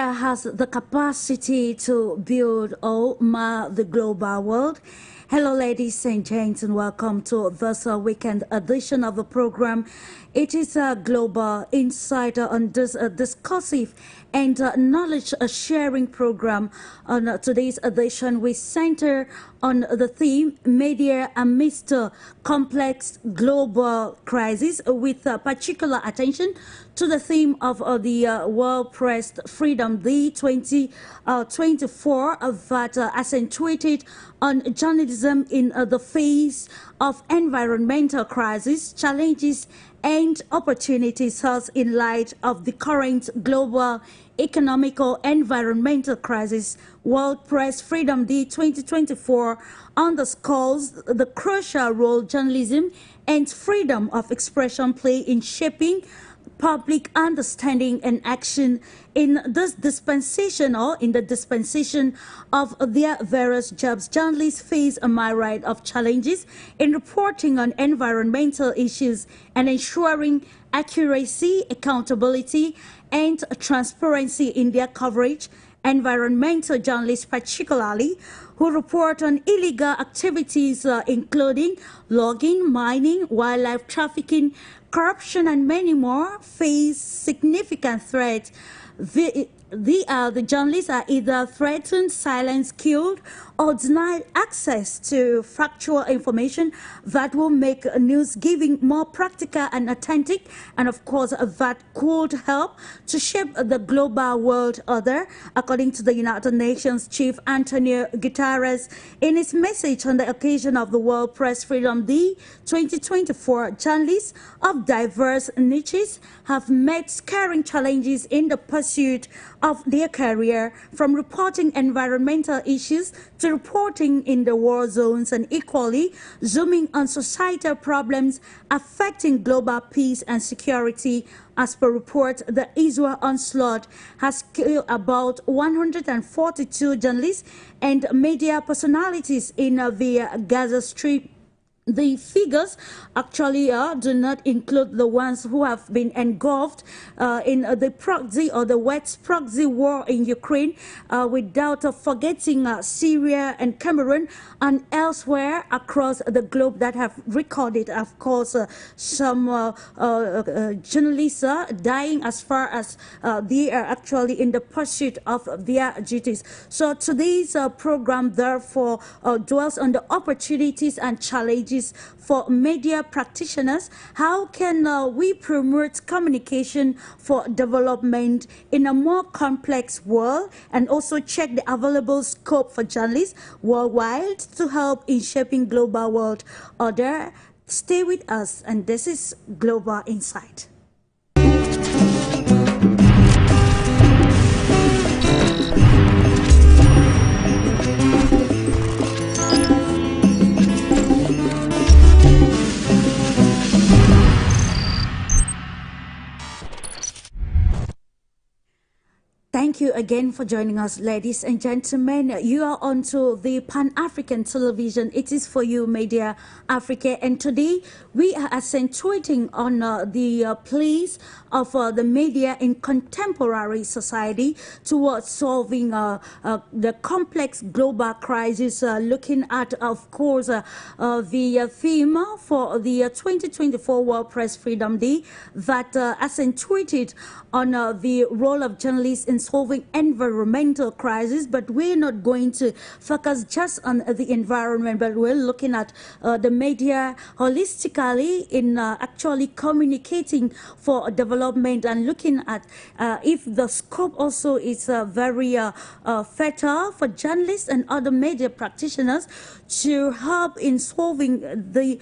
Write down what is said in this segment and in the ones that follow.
media has the capacity to build or mar the global world. Hello, ladies and gents, and welcome to this weekend edition of the program. It is a global insider on this discursive and knowledge sharing program. On today's edition, we center on the theme Media Amidst Complex Global Crisis, with particular attention to the theme of the World Press Freedom Day 2024 that accentuated on journalism in the face of environmental crisis, challenges and opportunities, thus in light of the current global economical environmental crisis. World Press Freedom Day 2024 underscores the crucial role journalism and freedom of expression play in shaping public understanding and action in this dispensation, or in the dispensation of their various jobs. Journalists face a myriad of challenges in reporting on environmental issues and ensuring accuracy, accountability, and transparency in their coverage. Environmental journalists, particularly, who report on illegal activities including logging, mining, wildlife trafficking, corruption, and many more, face significant threats. The journalists are either threatened, silenced, killed, or denied access to factual information that will make news giving more practical and authentic, and of course that could help to shape the global world order. According to the United Nations Chief Antonio Guterres, in his message on the occasion of the World Press Freedom Day 2024, journalists of diverse niches have met scaring challenges in the pursuit of their career, from reporting environmental issues to reporting in the war zones, and equally zooming on societal problems affecting global peace and security. As per report, the Israel onslaught has killed about 142 journalists and media personalities in the Gaza Strip. The figures actually do not include the ones who have been engulfed in the proxy or the wet proxy war in Ukraine, without forgetting Syria and Cameroon and elsewhere across the globe that have recorded, of course, some journalists dying as far as they are actually in the pursuit of their duties. So today's program therefore dwells on the opportunities and challenges for media practitioners. How can we promote communication for development in a more complex world, and also check the available scope for journalists worldwide to help in shaping global world order? Stay with us, and this is Global Insight. Thank you again for joining us, ladies and gentlemen. You are on to the Pan-African Television. It is for you, Media Africa, and today we are accentuating on the place of the media in contemporary society towards solving the complex global crisis, looking at, of course, the theme for the 2024 World Press Freedom Day that accentuated on the role of journalists in solving environmental crisis. But we're not going to focus just on the environment, but we're looking at the media holistically in actually communicating for development, and looking at if the scope also is very fertile for journalists and other media practitioners to help in solving the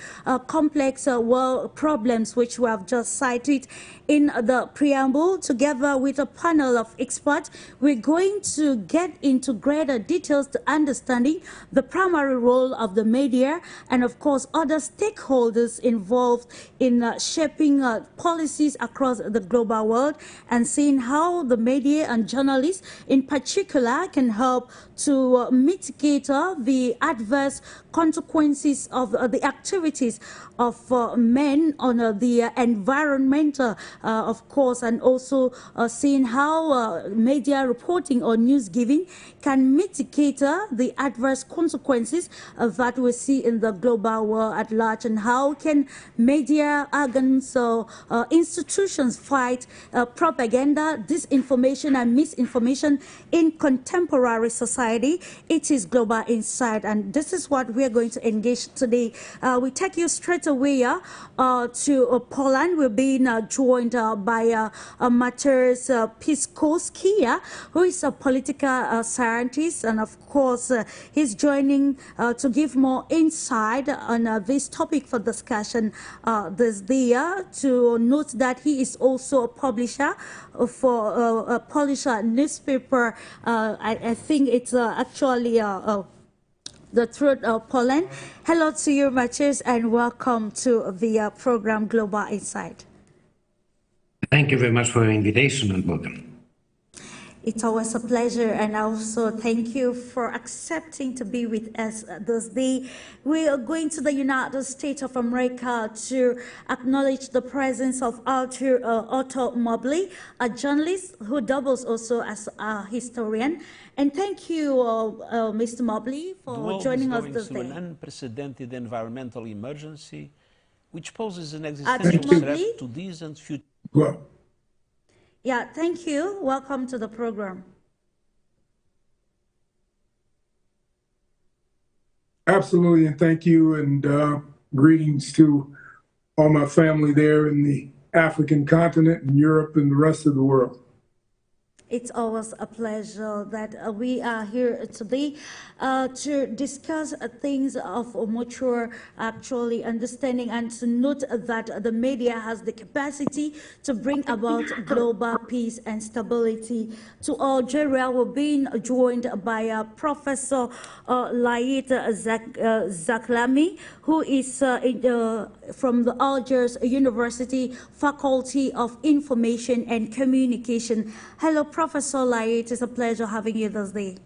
complex world problems which we have just cited in the preamble. Together with a panel of experts, we're going to get into greater details to understanding the primary role of the media and, of course, other stakeholders involved in shaping policies across the global world, and seeing how the media and journalists in particular can help to mitigate the adverse consequences of the activities of men on the environment, of course, and also seeing how media media reporting or news giving can mitigate the adverse consequences that we see in the global world at large, and how can media organs or institutions fight propaganda, disinformation, and misinformation in contemporary society? It is Global Insight, and this is what we are going to engage today. We take you straight away to Poland. We're being joined by MATEUSZ PISKORSKI, who is a political scientist, and of course he's joining to give more insight on this topic for discussion this year. To note that he is also a publisher for a Polish newspaper. I think it's actually the Truth of Poland. Hello to you, MATEUSZ, and welcome to the program Global Insight. Thank you very much for your invitation and welcome. It's always a pleasure, and also thank you for accepting to be with us this day. We are going to the United States of America to acknowledge the presence of Otto Mobley, a journalist who doubles also as a historian. And thank you, Mr. Mobley, for joining us this day. The world is going through an unprecedented environmental emergency, which poses an existential threat to these and future. Well, yeah, thank you. Welcome to the program. Absolutely, and thank you, and greetings to all my family there in the African continent and Europe and the rest of the world. It's always a pleasure that we are here today to discuss things of mature actually understanding, and to note that the media has the capacity to bring about global peace and stability. To Algeria, we're being joined by Prof.LAEED ZAGHLAMI, who is from the Algiers University Faculty of Information and Communication. Hello, Professor LAEED. It's a pleasure having you this day.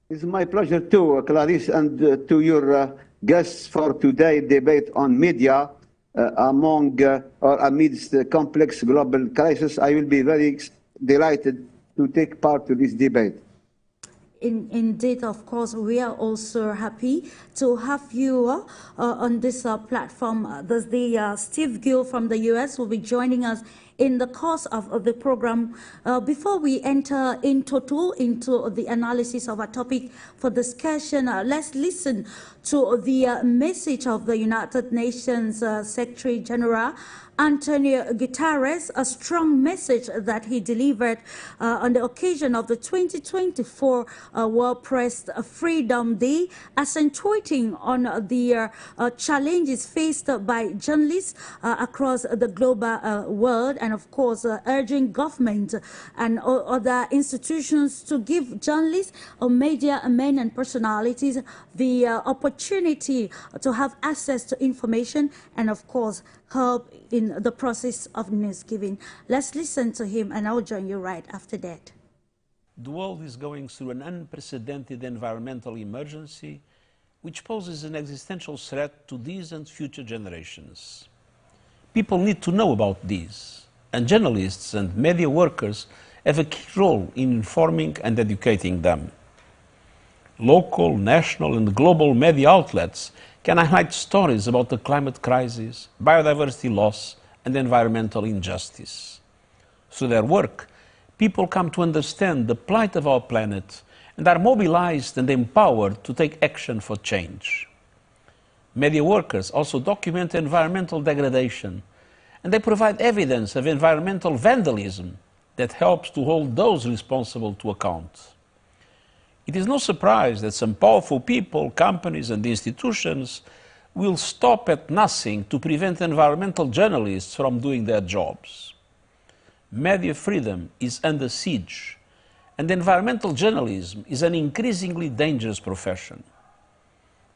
It's my pleasure too, Clarice, and to your guests for today's debate on media or amidst the complex global crisis. I will be very delighted to take part in this debate. Indeed, of course, we are also happy to have you on this platform. There's the Steve Gill from the US will be joining us in the course of the program. Before we enter into the analysis of our topic for discussion, let's listen to the message of the United Nations Secretary General Antonio Guterres, a strong message that he delivered on the occasion of the 2024 World Press Freedom Day, accentuating on the challenges faced by journalists across the global world, and of course urging government and other institutions to give journalists, media men and personalities the opportunity to have access to information, and of course help in the process of news giving. Let's listen to him, and I'll join you right after that. The world is going through an unprecedented environmental emergency, which poses an existential threat to these and future generations. People need to know about these, and journalists and media workers have a key role in informing and educating them. Local, national, and global media outlets can highlight stories about the climate crisis, biodiversity loss, and environmental injustice. Through their work, people come to understand the plight of our planet and are mobilized and empowered to take action for change. Media workers also document environmental degradation, and they provide evidence of environmental vandalism that helps to hold those responsible to account. It is no surprise that some powerful people, companies, and institutions will stop at nothing to prevent environmental journalists from doing their jobs. Media freedom is under siege, and environmental journalism is an increasingly dangerous profession.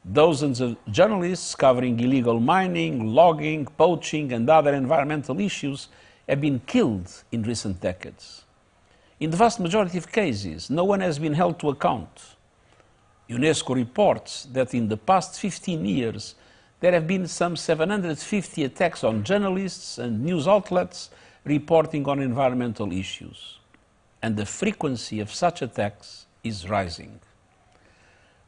Dozens of journalists covering illegal mining, logging, poaching, and other environmental issues have been killed in recent decades. In the vast majority of cases, no one has been held to account. UNESCO reports that in the past 15 years, there have been some 750 attacks on journalists and news outlets reporting on environmental issues. and the frequency of such attacks is rising.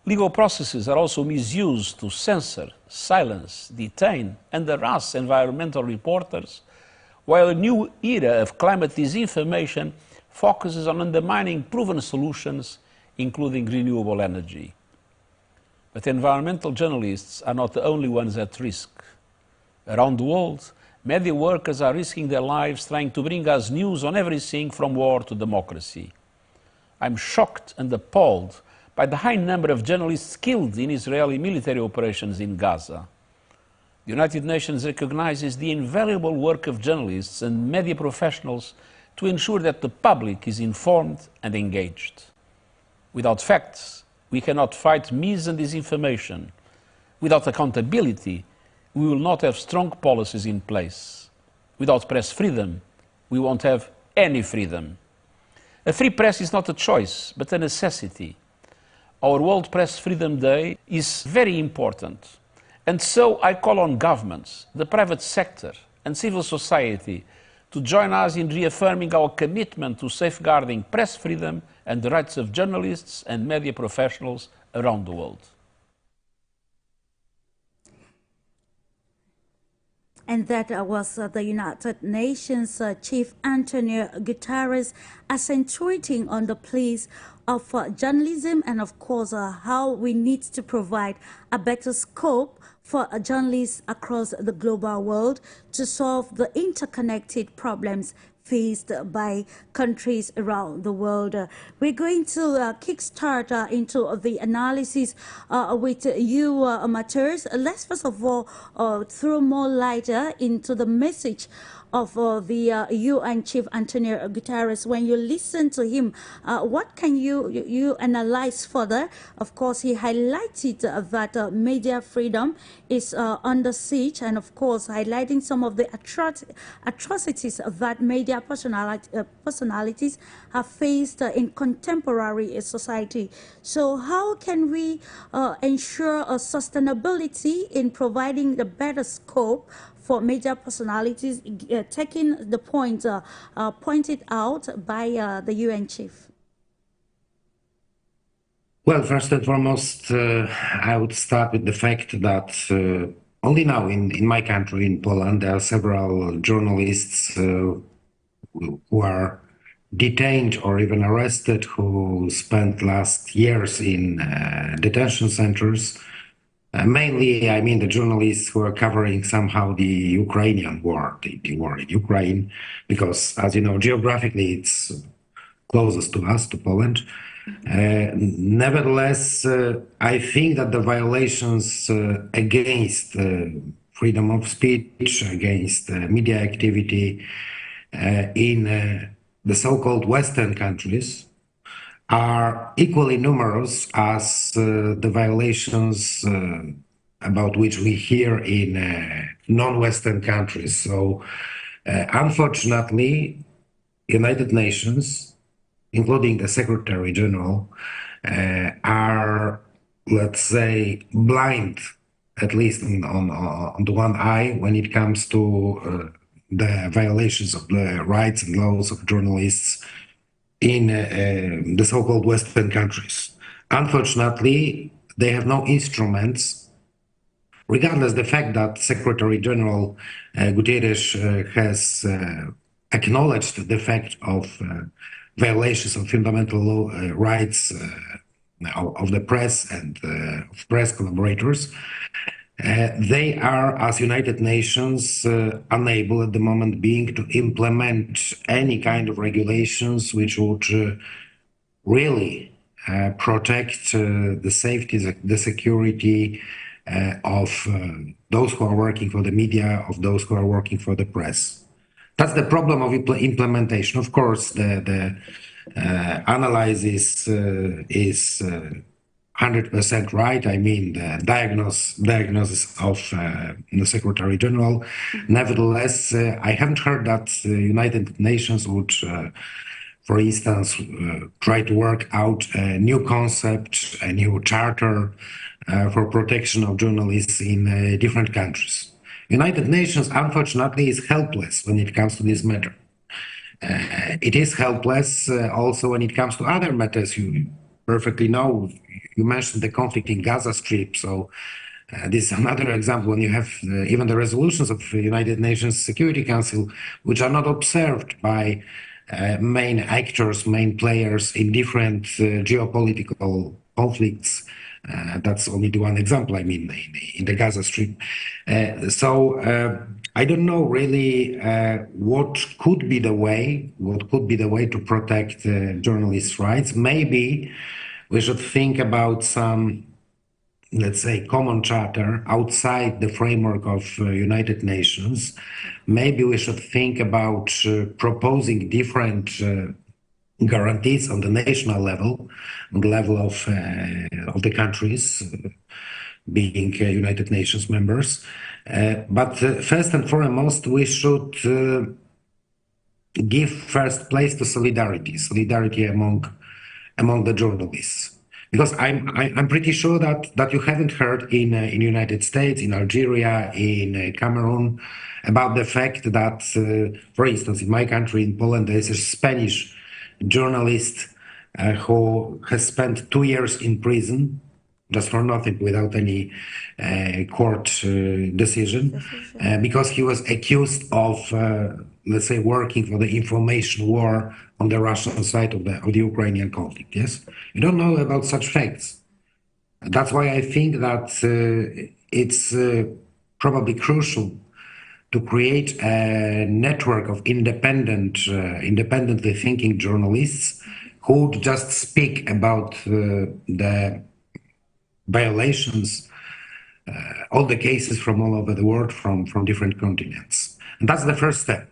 Legal processes are also misused to censor, silence, detain, and harass environmental reporters, while a new era of climate disinformation focuses on undermining proven solutions, including renewable energy. But environmental journalists are not the only ones at risk. Around the world, media workers are risking their lives trying to bring us news on everything from war to democracy. I'm shocked and appalled by the high number of journalists killed in Israeli military operations in Gaza. The United Nations recognizes the invaluable work of journalists and media professionals to ensure that the public is informed and engaged. Without facts, we cannot fight mis and disinformation. Without accountability, we will not have strong policies in place. Without press freedom, we won't have any freedom. A free press is not a choice, but a necessity. Our World Press Freedom Day is very important. And so I call on governments, the private sector, and civil society to join us in reaffirming our commitment to safeguarding press freedom and the rights of journalists and media professionals around the world. And that was the United Nations Chief Antonio Guterres accentuating on the place of journalism and, of course, how we need to provide a better scope for journalists across the global world to solve the interconnected problems faced by countries around the world. We're going to kickstart into the analysis with you, MATEUSZ. Let's first of all throw more light into the message of the UN Chief Antonio Guterres. When you listen to him, what can you analyze further? Of course, he highlighted that media freedom is under siege, and of course, highlighting some of the atrocities that media personalities have faced in contemporary society. So how can we ensure a sustainability in providing the better scope for media personalities, taking the point pointed out by the UN chief? Well, first and foremost, I would start with the fact that only now in my country, in Poland, there are several journalists who are detained or even arrested, who spent last years in detention centers. Mainly, I mean the journalists who are covering somehow the Ukrainian war, the war in Ukraine, because, as you know, geographically it's closest to us, to Poland. Nevertheless, I think that the violations against freedom of speech, against media activity in the so-called Western countries are equally numerous as the violations about which we hear in non-Western countries. So, unfortunately, United Nations, including the Secretary General, are, let's say, blind, at least on the one eye, when it comes to the violations of the rights and laws of journalists in the so-called Western countries. Unfortunately, they have no instruments, regardless the fact that Secretary General Guterres has acknowledged the fact of violations of fundamental rights of the press and of press collaborators. They are, as United Nations, unable at the moment being to implement any kind of regulations which would really protect the safety, the security of those who are working for the media, of those who are working for the press. That's the problem of implementation. Of course, the analysis is 100% right. I mean, the diagnosis of the Secretary General. Nevertheless, I haven't heard that the United Nations would, for instance, try to work out a new concept, a new charter for protection of journalists in different countries. United Nations, unfortunately, is helpless when it comes to this matter. It is helpless also when it comes to other matters. You perfectly know, you mentioned the conflict in Gaza Strip, so this is another example when you have even the resolutions of the United Nations Security Council, which are not observed by main actors, main players in different geopolitical conflicts. That's only the one example, I mean, in the Gaza Strip. I don't know really what could be the way to protect journalists' rights. Maybe we should think about some, let's say, common charter outside the framework of United Nations. Maybe we should think about proposing different guarantees on the national level, on the level of the countries being United Nations members. But first and foremost, we should give first place to solidarity among the journalists. Because I'm pretty sure that you haven't heard in United States, in Algeria, in Cameroon, about the fact that, for instance, in my country, in Poland, there is a Spanish journalist who has spent 2 years in prison just for nothing, without any court decision, because he was accused of, let's say, working for the information war on the Russian side of the Ukrainian conflict. Yes, you don't know about such facts. That's why I think that it's probably crucial to create a network of independently thinking journalists who would just speak about the violations, all the cases from all over the world, from different continents. And that's the first step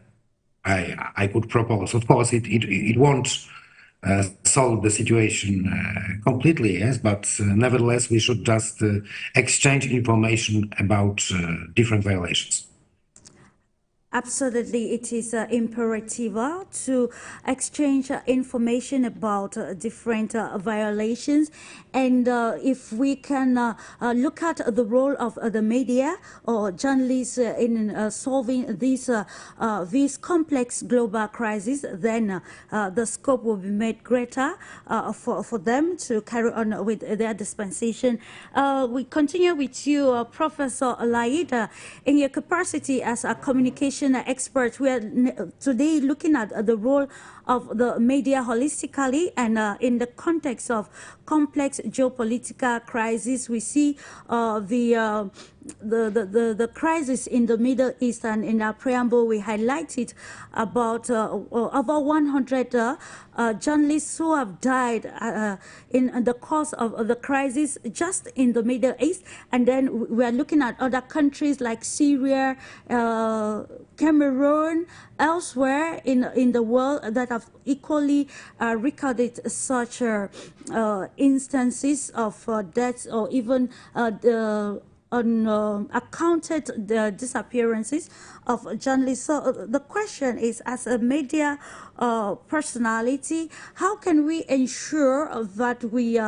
I could propose. Of course, it won't solve the situation completely, yes, but nevertheless, we should just exchange information about different violations. Absolutely, it is imperative to exchange information about different violations. And if we can look at the role of the media or journalists in solving these complex global crises, then the scope will be made greater for them to carry on with their dispensation. We continue with you, Professor LAEED, in your capacity as a communication expert. We are today looking at the role of the media holistically, and in the context of complex geopolitical crisis. We see the crisis in the Middle East, and in our preamble we highlighted about over 100 journalists who have died in the course of the crisis just in the Middle East. And then we are looking at other countries like Syria, Cameroon, elsewhere in the world that have equally recorded such instances of deaths, or even unaccounted disappearances of journalists. So the question is, as a media personality, how can we ensure that we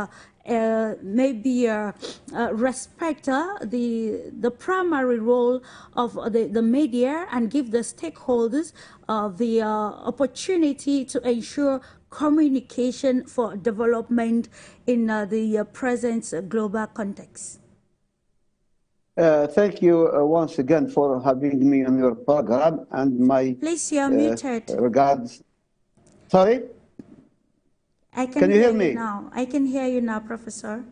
respect the primary role of the media, and give the stakeholders the opportunity to ensure communication for development in the present global context? Thank you once again for having me on your program, and my Please, you're muted. Regards. Sorry? Can you hear me now? I can hear you now, Professor.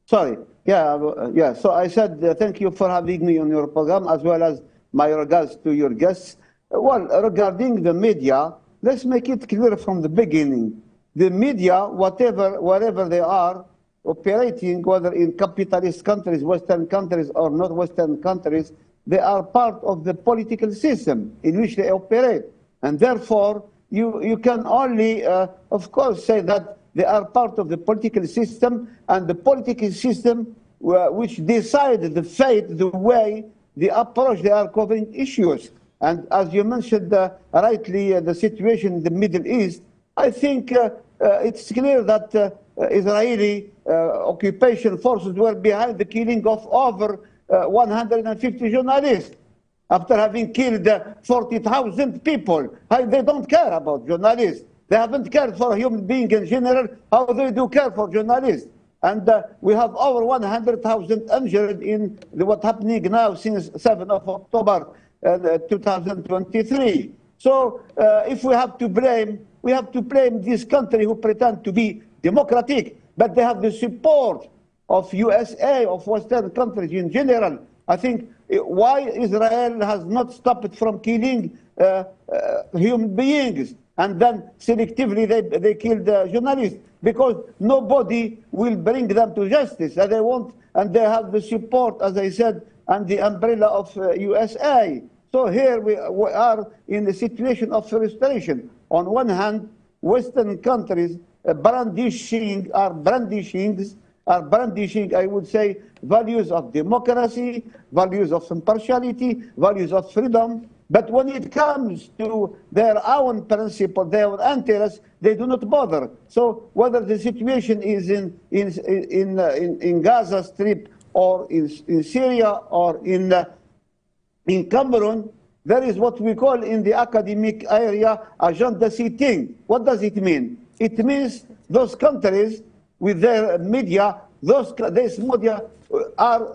Sorry. Yeah. So I said thank you for having me on your program, as well as my regards to your guests. Well, regarding the media, let's make it clear from the beginning. The media, wherever they are operating, whether in capitalist countries, Western countries, or not Western countries, they are part of the political system in which they operate. And therefore, you can only, of course, say that they are part of the political system, and the political system which decide the fate, the way, the approach they are covering issues. And as you mentioned rightly, the situation in the Middle East, I think it's clear that Israeli occupation forces were behind the killing of over 150 journalists. after having killed 40,000 people. They don't care about journalists. They haven't cared for a human being in general. How they do care for journalists? And we have over 100,000 injured in what's happening now since 7th of October 2023. So if we have to blame this country who pretend to be democratic, but they have the support of USA, of Western countries in general. I think why Israel has not stopped from killing human beings, and then selectively they killed journalists, because nobody will bring them to justice, and they have the support, as I said, and the umbrella of USA. So here we are in a situation of frustration. On one hand, Western countries are brandishing, I would say, values of democracy, values of impartiality, values of freedom. But when it comes to their own principle, their own interests, they do not bother. So whether the situation is in Gaza Strip or in Syria or in Cameroon, there is what we call in the academic area agenda setting. What does it mean? It means those countries with their media, these media are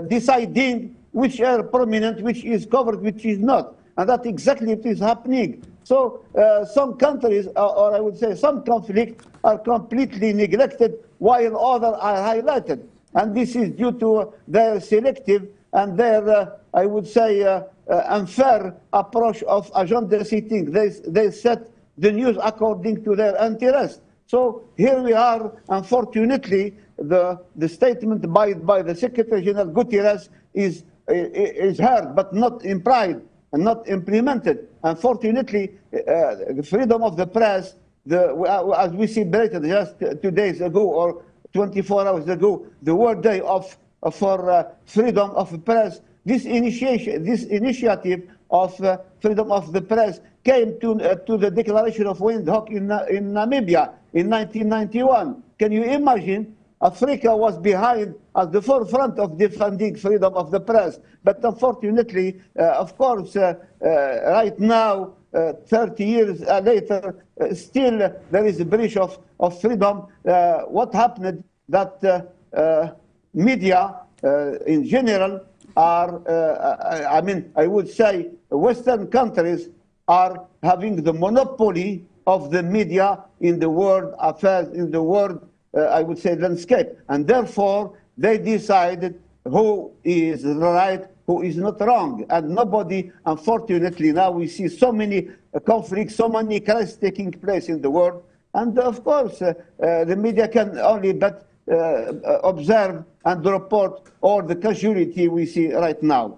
deciding which are prominent, which is covered, which is not. And that exactly what is happening. So some countries, or I would say some conflicts, are completely neglected while others are highlighted. And this is due to their selective and their, I would say, unfair approach of agenda setting. They set the news according to their interest. So here we are, unfortunately, the statement by the Secretary General Guterres is heard, but not implied and not implemented. Unfortunately, the freedom of the press, as we celebrated just 2 days ago or 24 hours ago, the World Day for freedom of the press, this initiative of freedom of the press came to the declaration of Windhoek in Namibia in 1991. Can you imagine? Africa was behind at the forefront of defending freedom of the press. But unfortunately, of course, right now, 30 years later, still there is a breach of freedom. What happened that media in general are, I would say Western countries are having the monopoly of the media in the world affairs, in the world I would say landscape, and therefore they decided who is right, who is not wrong, and nobody, unfortunately, now we see so many conflicts, so many crises taking place in the world, and of course the media can only but observe and report all the casualty we see right now.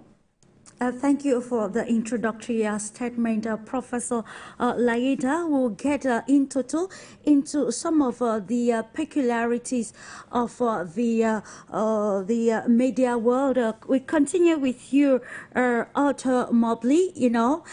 Thank you for the introductory statement, Professor LAEED. We'll get into some of the peculiarities of the media world. We continue with you, Arthur Mobley. You know,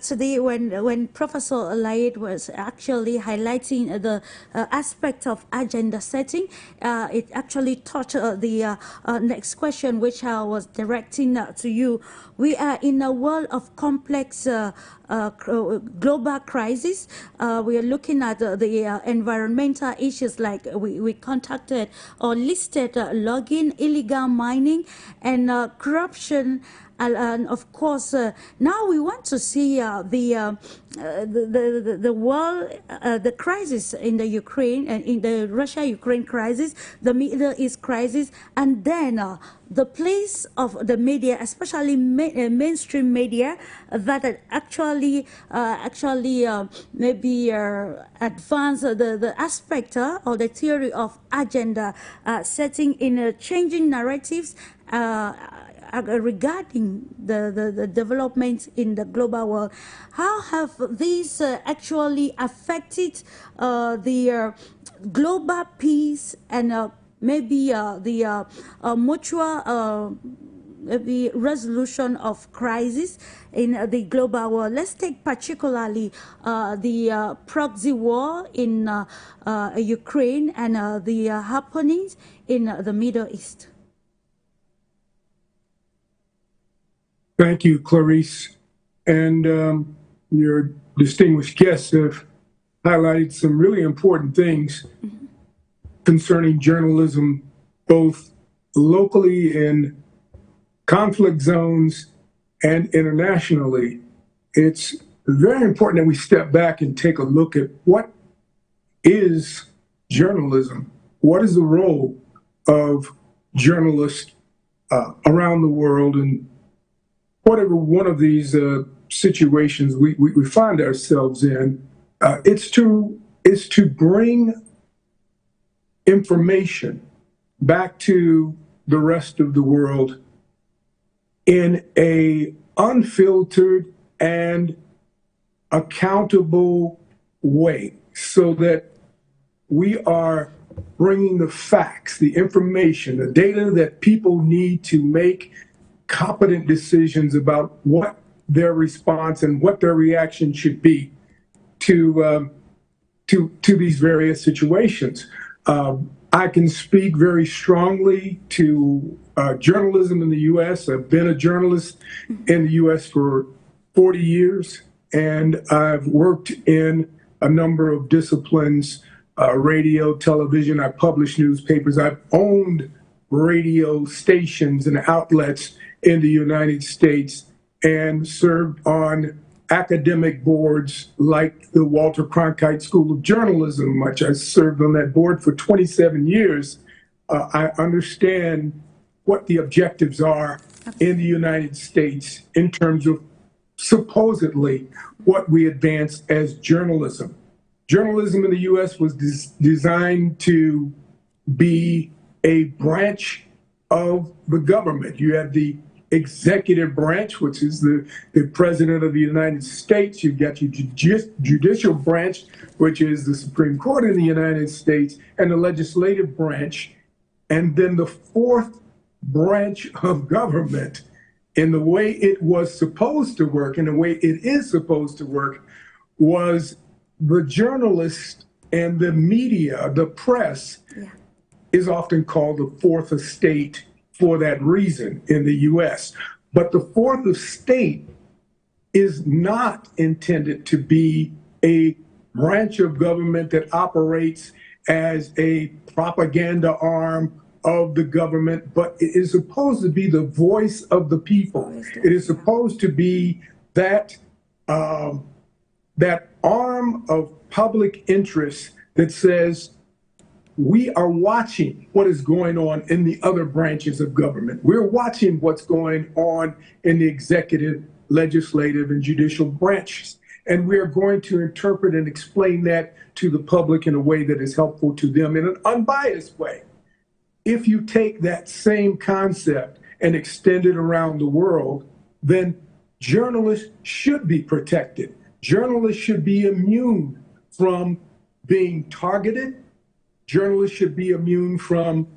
today when Professor LAEED was actually highlighting the aspect of agenda setting, it actually touched the next question, which I was directing to you. We are in a world of complex global crisis. We are looking at the environmental issues like we contacted or listed logging, illegal mining, and corruption. And of course, now we want to see the world, the crisis in the Ukraine and in the Russia-Ukraine crisis, the Middle East crisis, and then the place of the media, especially mainstream media, that actually maybe advance the aspect or the theory of agenda setting in changing narratives. Regarding the developments in the global world, how have these actually affected the global peace and maybe the mutual maybe resolution of crisis in the global world? Let's take particularly the proxy war in Ukraine and the happenings in the Middle East. Thank you, Clarice. And your distinguished guests have highlighted some really important things concerning journalism, both locally in conflict zones and internationally. It's very important that we step back and take a look at what is journalism? What is the role of journalists around the world in whatever one of these situations we find ourselves in? It's to bring information back to the rest of the world in a unfiltered and accountable way, so that we are bringing the facts, the information, the data that people need to make competent decisions about what their response and what their reaction should be to these various situations. I can speak very strongly to journalism in the U.S. I've been a journalist in the U.S. for 40 years, and I've worked in a number of disciplines, radio, television. I published newspapers. I've owned radio stations and outlets in the United States and served on academic boards like the Walter Cronkite School of Journalism, which I served on that board for 27 years. I understand what the objectives are in the United States in terms of supposedly what we advance as journalism. Journalism in the U.S. was designed to be a branch of the government. You have the executive branch, which is the President of the United States. You've got your judicial branch, which is the Supreme Court of the United States, and the legislative branch. And then the fourth branch of government, in the way it was supposed to work, in the way it is supposed to work, was the journalist and the media, the press, is often called the fourth estate for that reason in the U.S. But the fourth estate is not intended to be a branch of government that operates as a propaganda arm of the government, but it is supposed to be the voice of the people. It is supposed to be that that arm of public interest that says, we are watching what is going on in the other branches of government. We're watching what's going on in the executive, legislative, and judicial branches. And we are going to interpret and explain that to the public in a way that is helpful to them in an unbiased way. If you take that same concept and extend it around the world, then journalists should be protected. Journalists should be immune from being targeted. Journalists should be immune from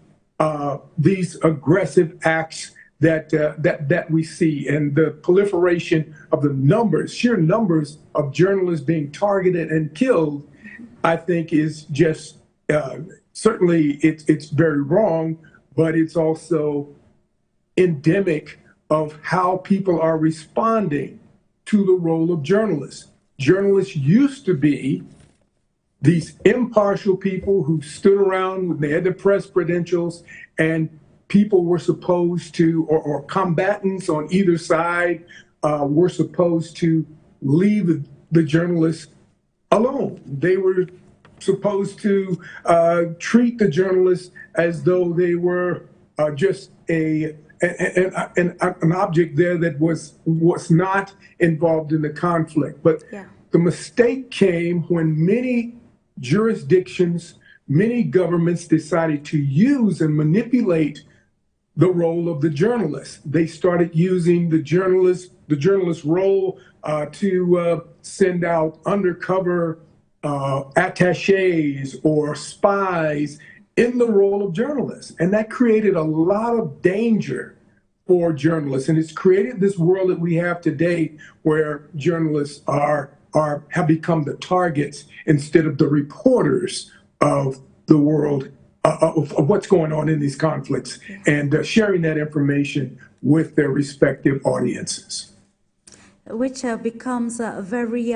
these aggressive acts that we see, and the proliferation of the numbers, sheer numbers of journalists being targeted and killed, I think is just certainly it's very wrong, but it's also endemic of how people are responding to the role of journalists. Journalists used to be these impartial people who stood around when they had their press credentials, and people were supposed to, or combatants on either side were supposed to leave the journalists alone. They were supposed to treat the journalists as though they were just an object there that was not involved in the conflict. But the mistake came when many jurisdictions, many governments decided to use and manipulate the role of the journalist. They started using the journalist role to send out undercover attachés or spies in the role of journalists. And that created a lot of danger for journalists. And it's created this world that we have today where journalists have become the targets instead of the reporters of the world, of what's going on in these conflicts, and sharing that information with their respective audiences. Which becomes very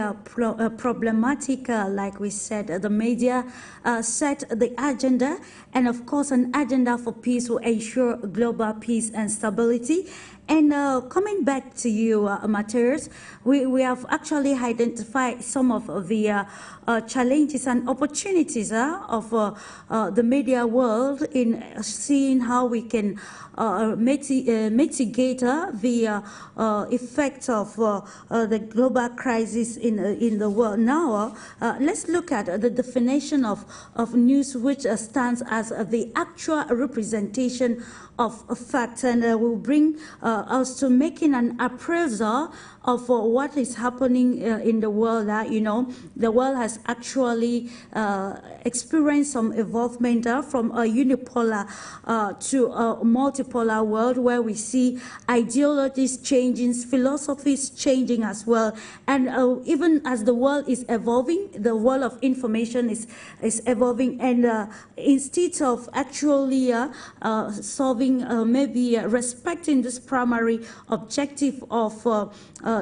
problematic, like we said. The media set the agenda, and of course an agenda for peace will ensure global peace and stability. And coming back to you, MATEUSZ, we have actually identified some of the challenges and opportunities of the media world in seeing how we can mitigate the effects of the global crisis in the world. Now, let's look at the definition of news, which stands as the actual representation of facts, and will bring us to making an appraisal of what is happening in the world. You know, the world has actually experienced some evolvement from a unipolar to a multipolar world, where we see ideologies changing, philosophies changing as well. And even as the world is evolving, the world of information is evolving. And instead of actually solving, maybe respecting this primary objective of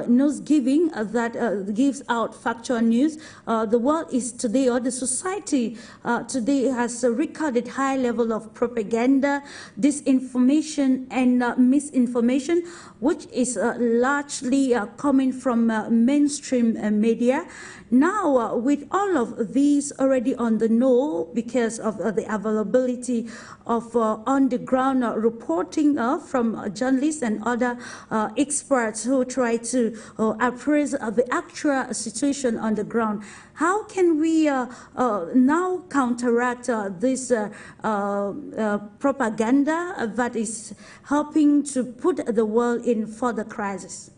news giving that gives out factual news, the world is today, or the society today, has recorded high level of propaganda, disinformation, and misinformation, which is largely coming from mainstream media. Now, with all of these already on the know, because of the availability of on-the-ground reporting from journalists and other experts who try to appraise the actual situation on the ground, how can we now counteract this propaganda that is helping to put the world in further crisis?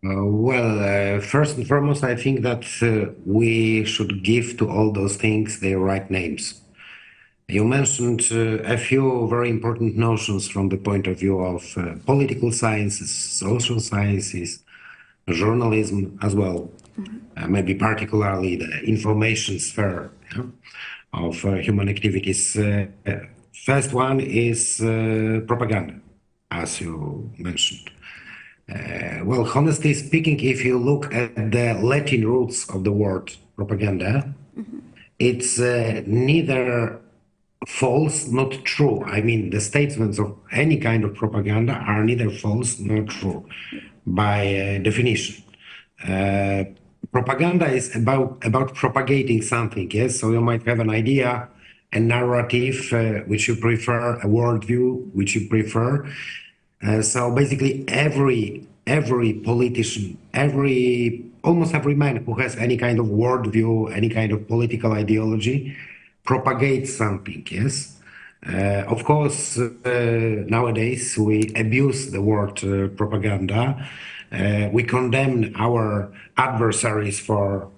First and foremost, I think that we should give to all those things their right names. You mentioned a few very important notions from the point of view of political sciences, social sciences, journalism as well, maybe particularly the information sphere of human activities. First one is propaganda, as you mentioned. Well, honestly speaking, if you look at the Latin roots of the word propaganda, it's neither false, not true. I mean, the statements of any kind of propaganda are neither false nor true by definition. Propaganda is about propagating something, yes? So you might have an idea, a narrative which you prefer, a worldview which you prefer. So basically every politician, almost every man who has any kind of worldview, any kind of political ideology, propagates something, yes? Of course, nowadays we abuse the word propaganda. We condemn our adversaries for,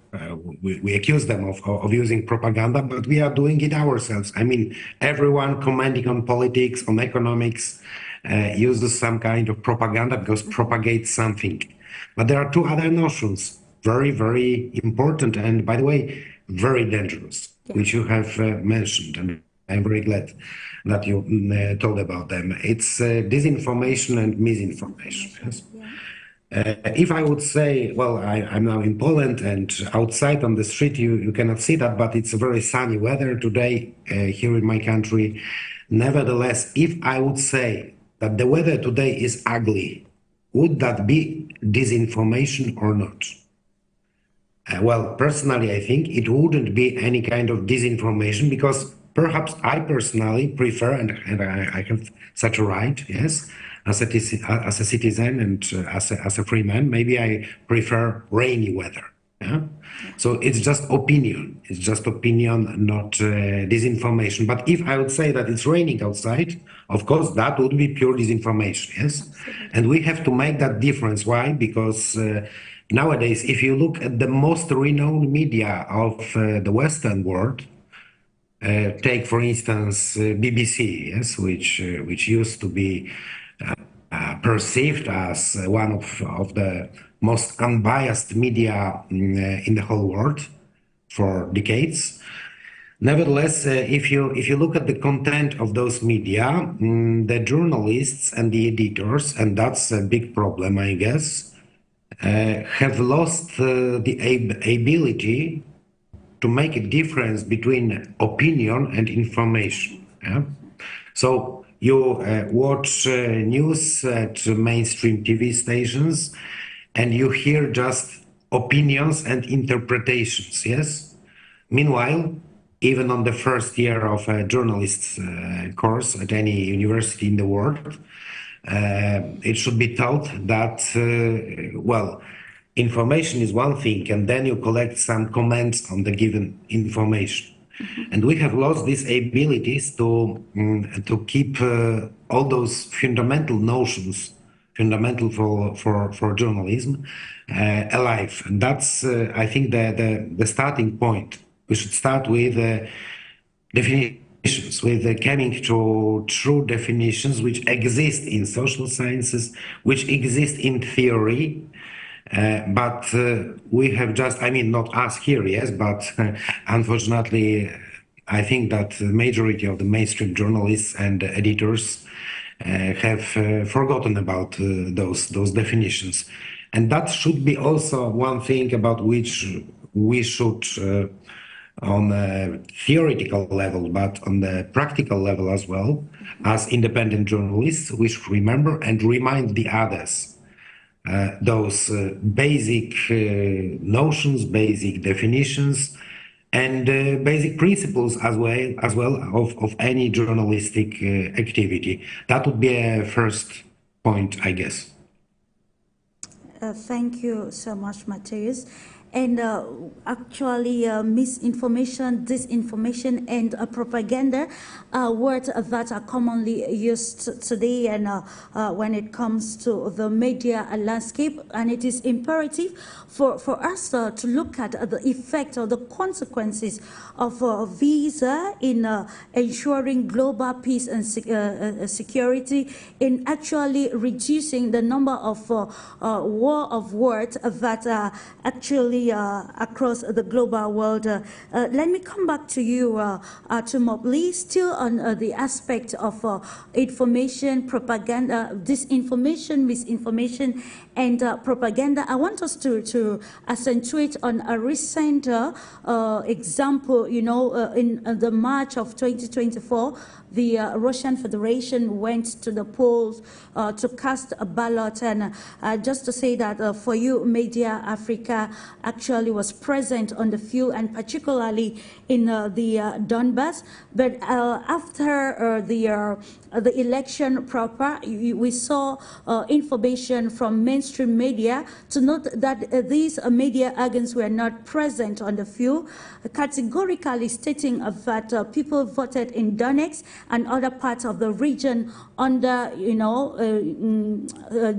we accuse them of using propaganda, but we are doing it ourselves. I mean, everyone commenting on politics, on economics, uses some kind of propaganda because propagates something. But there are two other notions, very, very important, and by the way, very dangerous, which you have mentioned, and I'm very glad that you told about them. It's disinformation and misinformation. Yes? If I would say, well, I'm now in Poland, and outside on the street you cannot see that, but it's a very sunny weather today here in my country. Nevertheless, if I would say that the weather today is ugly, would that be disinformation or not? Well, personally, I think it wouldn't be any kind of disinformation, because perhaps I personally prefer, and I have such a right, yes, as a citizen and as a free man, maybe I prefer rainy weather. Yeah? So it's just opinion. It's just opinion, not disinformation. But if I would say that it's raining outside, of course, that would be pure disinformation, yes? And we have to make that difference. Why? Because nowadays, if you look at the most renowned media of the Western world, take, for instance, BBC, yes, which used to be perceived as one of the most unbiased media in the whole world for decades. Nevertheless, if you look at the content of those media, the journalists and the editors, and that's a big problem, I guess, have lost the ability to make a difference between opinion and information. Yeah? So you watch news at mainstream TV stations, and you hear just opinions and interpretations. Yes. Meanwhile, even on the first year of a journalist's course at any university in the world, it should be taught that, well, information is one thing, and then you collect some comments on the given information. And we have lost these abilities to keep all those fundamental notions, fundamental for journalism, alive. And that's, I think, the starting point. We should start with definitions, with coming to true definitions which exist in social sciences, which exist in theory, but we have just, I mean, not us here, yes, but unfortunately, I think that the majority of the mainstream journalists and editors have forgotten about those definitions. And that should be also one thing about which we should, on a theoretical level, but on the practical level as well, as independent journalists, we should remember and remind the others those basic notions, basic definitions, and basic principles as well of any journalistic activity. That would be a first point, I guess. Thank you so much, Mateusz. And actually, misinformation, disinformation, and propaganda are words that are commonly used today, and when it comes to the media landscape. And it is imperative for us to look at the effect or the consequences of these in ensuring global peace and security, in actually reducing the number of war of words that are actually across the global world. Let me come back to you, to MOBLEY, still on the aspect of information, propaganda, disinformation, misinformation, and propaganda. I want us to accentuate on a recent example. You know, in the March of 2024, the Russian Federation went to the polls to cast a ballot, and just to say that for you, Media Africa actually was present on the field, and particularly in the Donbass. But after the election proper, we saw information from mainstream media to note that these media organs were not present on the field, categorically stating that people voted in Donetsk and other parts of the region under, you know,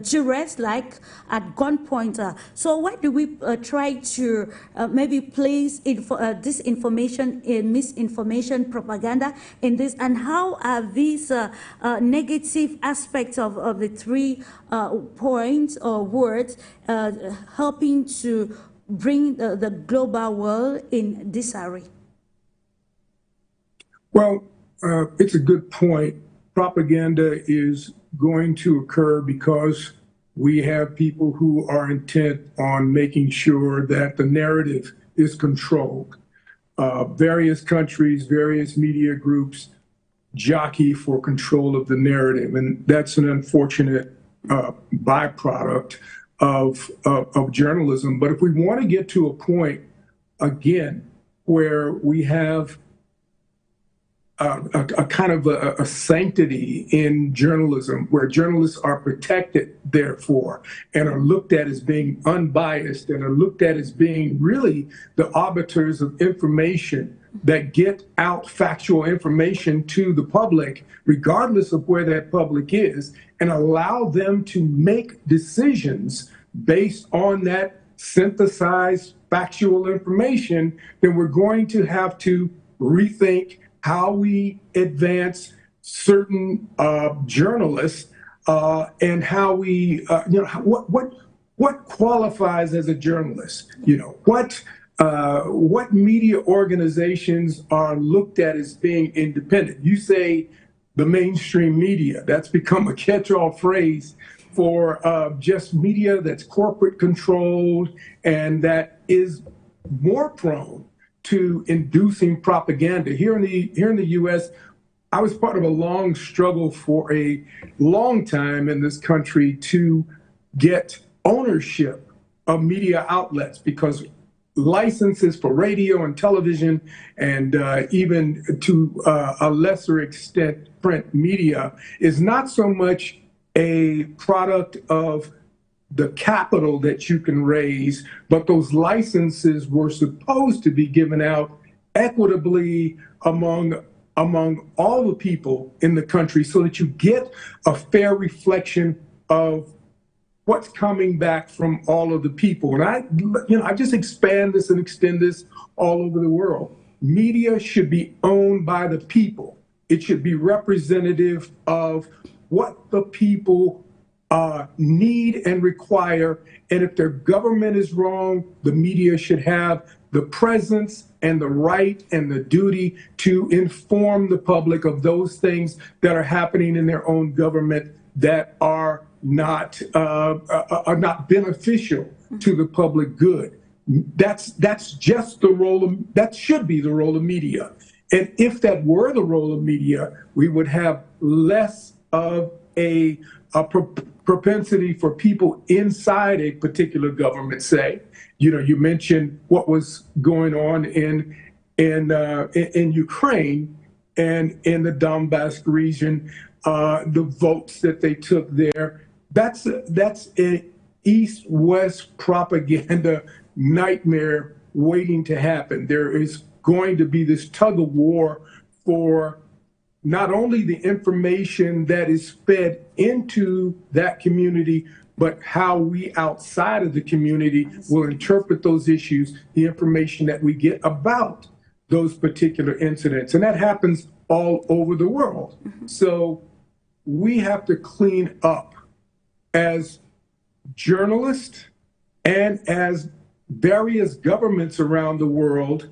duress, like at gunpoint. So why do we try to maybe place disinformation, misinformation, propaganda in this, and how are these negative aspects of the 3 points or words helping to bring the global world in disarray? Well, it's a good point. Propaganda is going to occur because we have people who are intent on making sure that the narrative is controlled. Various countries, various media groups jockey for control of the narrative, and that's an unfortunate byproduct of journalism. But if we want to get to a point, again, where we have a kind of a sanctity in journalism, where journalists are protected, therefore, and are looked at as being unbiased, and are looked at as being really the arbiters of information that get out factual information to the public, regardless of where that public is, and allow them to make decisions based on that synthesized factual information, then we're going to have to rethink how we advance certain journalists and how we, what qualifies as a journalist? You know, what what media organizations are looked at as being independent. You say the mainstream media. That's become a catch-all phrase for just media that's corporate controlled and that is more prone to inducing propaganda. Here in the U.S., I was part of a long struggle for a long time in this country to get ownership of media outlets, because licenses for radio and television and even to a lesser extent print media is not so much a product of the capital that you can raise, but those licenses were supposed to be given out equitably among all the people in the country so that you get a fair reflection of what's coming back from all of the people. And I just expand this and extend this all over the world. Media should be owned by the people. It should be representative of what the people need and require. And if their government is wrong, the media should have the presence and the right and the duty to inform the public of those things that are happening in their own government that are not beneficial to the public good. That's just the role of, that should be the role of media. And if that were the role of media, we would have less of a propensity for people inside a particular government, say. You mentioned what was going on in Ukraine and in the Donbass region, the votes that they took there. That's an East-West propaganda nightmare waiting to happen. There is going to be this tug of war for not only the information that is fed into that community, but how we outside of the community will interpret those issues, the information that we get about those particular incidents. And that happens all over the world. So we have to clean up as journalists and as various governments around the world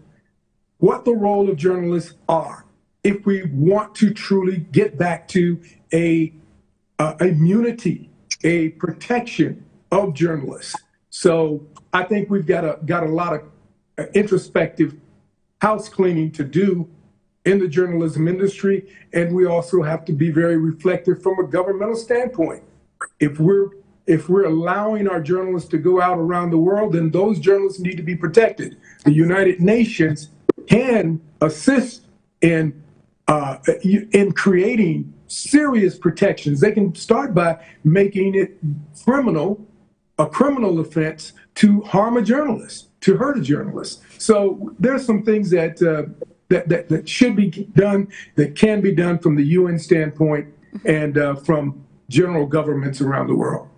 what the role of journalists are if we want to truly get back to a immunity, a protection of journalists. So I think we've got a lot of introspective house cleaning to do in the journalism industry, and we also have to be very reflective from a governmental standpoint. If we're allowing our journalists to go out around the world, then those journalists need to be protected. The United Nations can assist in creating serious protections. They can start by making it a criminal offense to harm a journalist, to hurt a journalist. So there's some things that should be done, that can be done from the UN standpoint and from general governments around the world.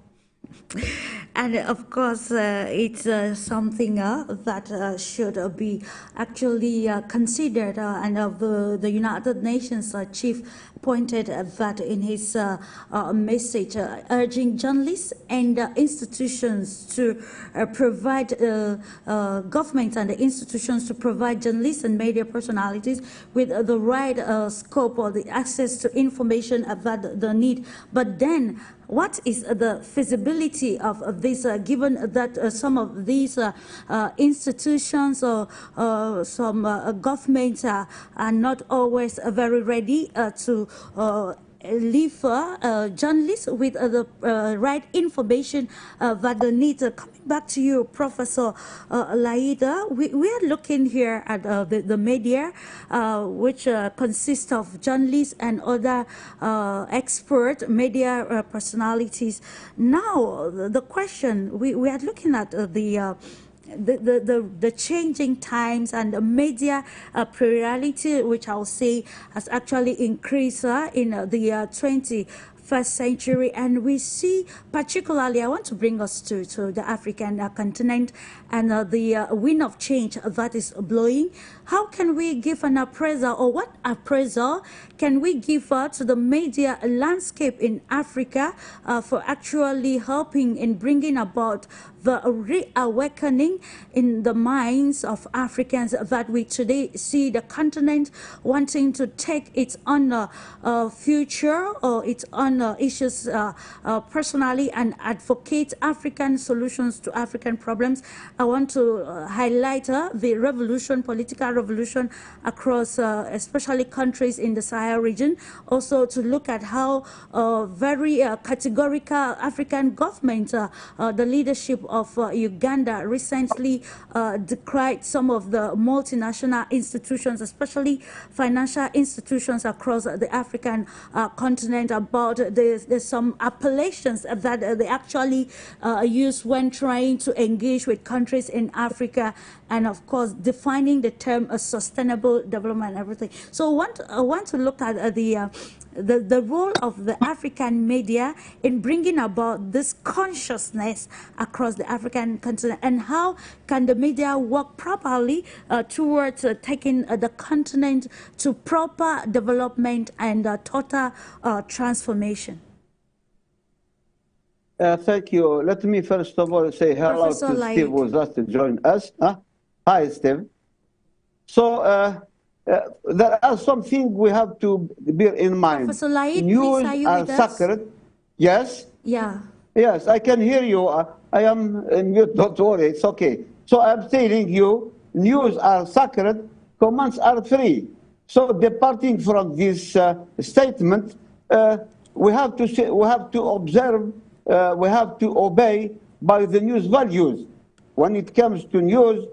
And of course, it's something that should be actually considered, and the United Nations chief pointed that in his message, urging journalists and institutions to provide governments and the institutions to provide journalists and media personalities with the right scope or the access to information that they need. But then, what is the feasibility of this, given that some of these institutions or some governments are not always very ready to leave journalists with the right information that they need? Coming back to you, Professor LAEED, we are looking here at the media, which consists of journalists and other expert media personalities. Now, the question, we are looking at the changing times and the media plurality, which I'll say has actually increased in the 21st century. And we see, particularly, I want to bring us to the African continent and the wind of change that is blowing. How can we give an appraisal, or what appraisal can we give to the media landscape in Africa for actually helping in bringing about the reawakening in the minds of Africans that we today see the continent wanting to take its own future or its own issues personally and advocate African solutions to African problems. I want to highlight the revolution, political revolution across especially countries in the Sahel region. Also to look at how very categorical African government, the leadership of Uganda recently decried some of the multinational institutions, especially financial institutions across the African continent, about there's some appellations that they actually use when trying to engage with countries in Africa, and of course defining the term sustainable development and everything. So I want to look at the role of the African media in bringing about this consciousness across the African continent, and how can the media work properly towards taking the continent to proper development and total transformation. Thank you. Let me first of all say hello Professor to LAEED. Steve, who just joined us. Hi, Steve. So there are something we have to bear in mind. Professor LAEED, News please, are you are with us? sacred. Yes? Yeah. Yes, I can hear you. I am in mute, don't worry, it's okay. So I'm telling you, news are sacred, commands are free. So departing from this statement, we have to observe, we have to obey by the news values. When it comes to news,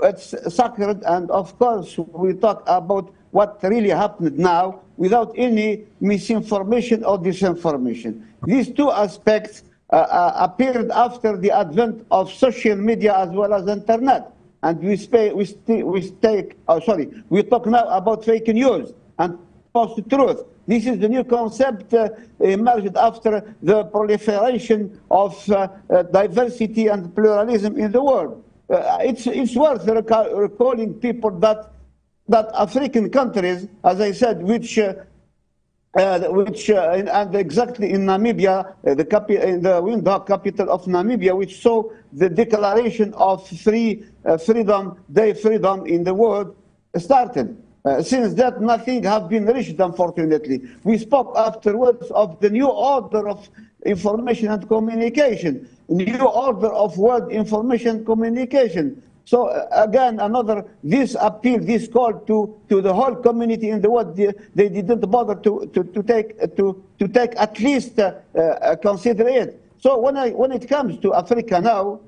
it's sacred, and of course we talk about what really happened now without any misinformation or disinformation. These two aspects appeared after the advent of social media as well as internet, and we talk now about fake news and post-truth. This is the new concept emerged after the proliferation of diversity and pluralism in the world. It's worth recalling people that African countries, as I said, and exactly in Namibia, in the Windhoek capital of Namibia, which saw the declaration of freedom in the world started. Since that, nothing has been reached, unfortunately. We spoke afterwards of the new order of information and communication, new order of world information communication. So again, this appeal, this call to the whole community in the world, they didn't bother to take at least consider it. So when it comes to Africa now,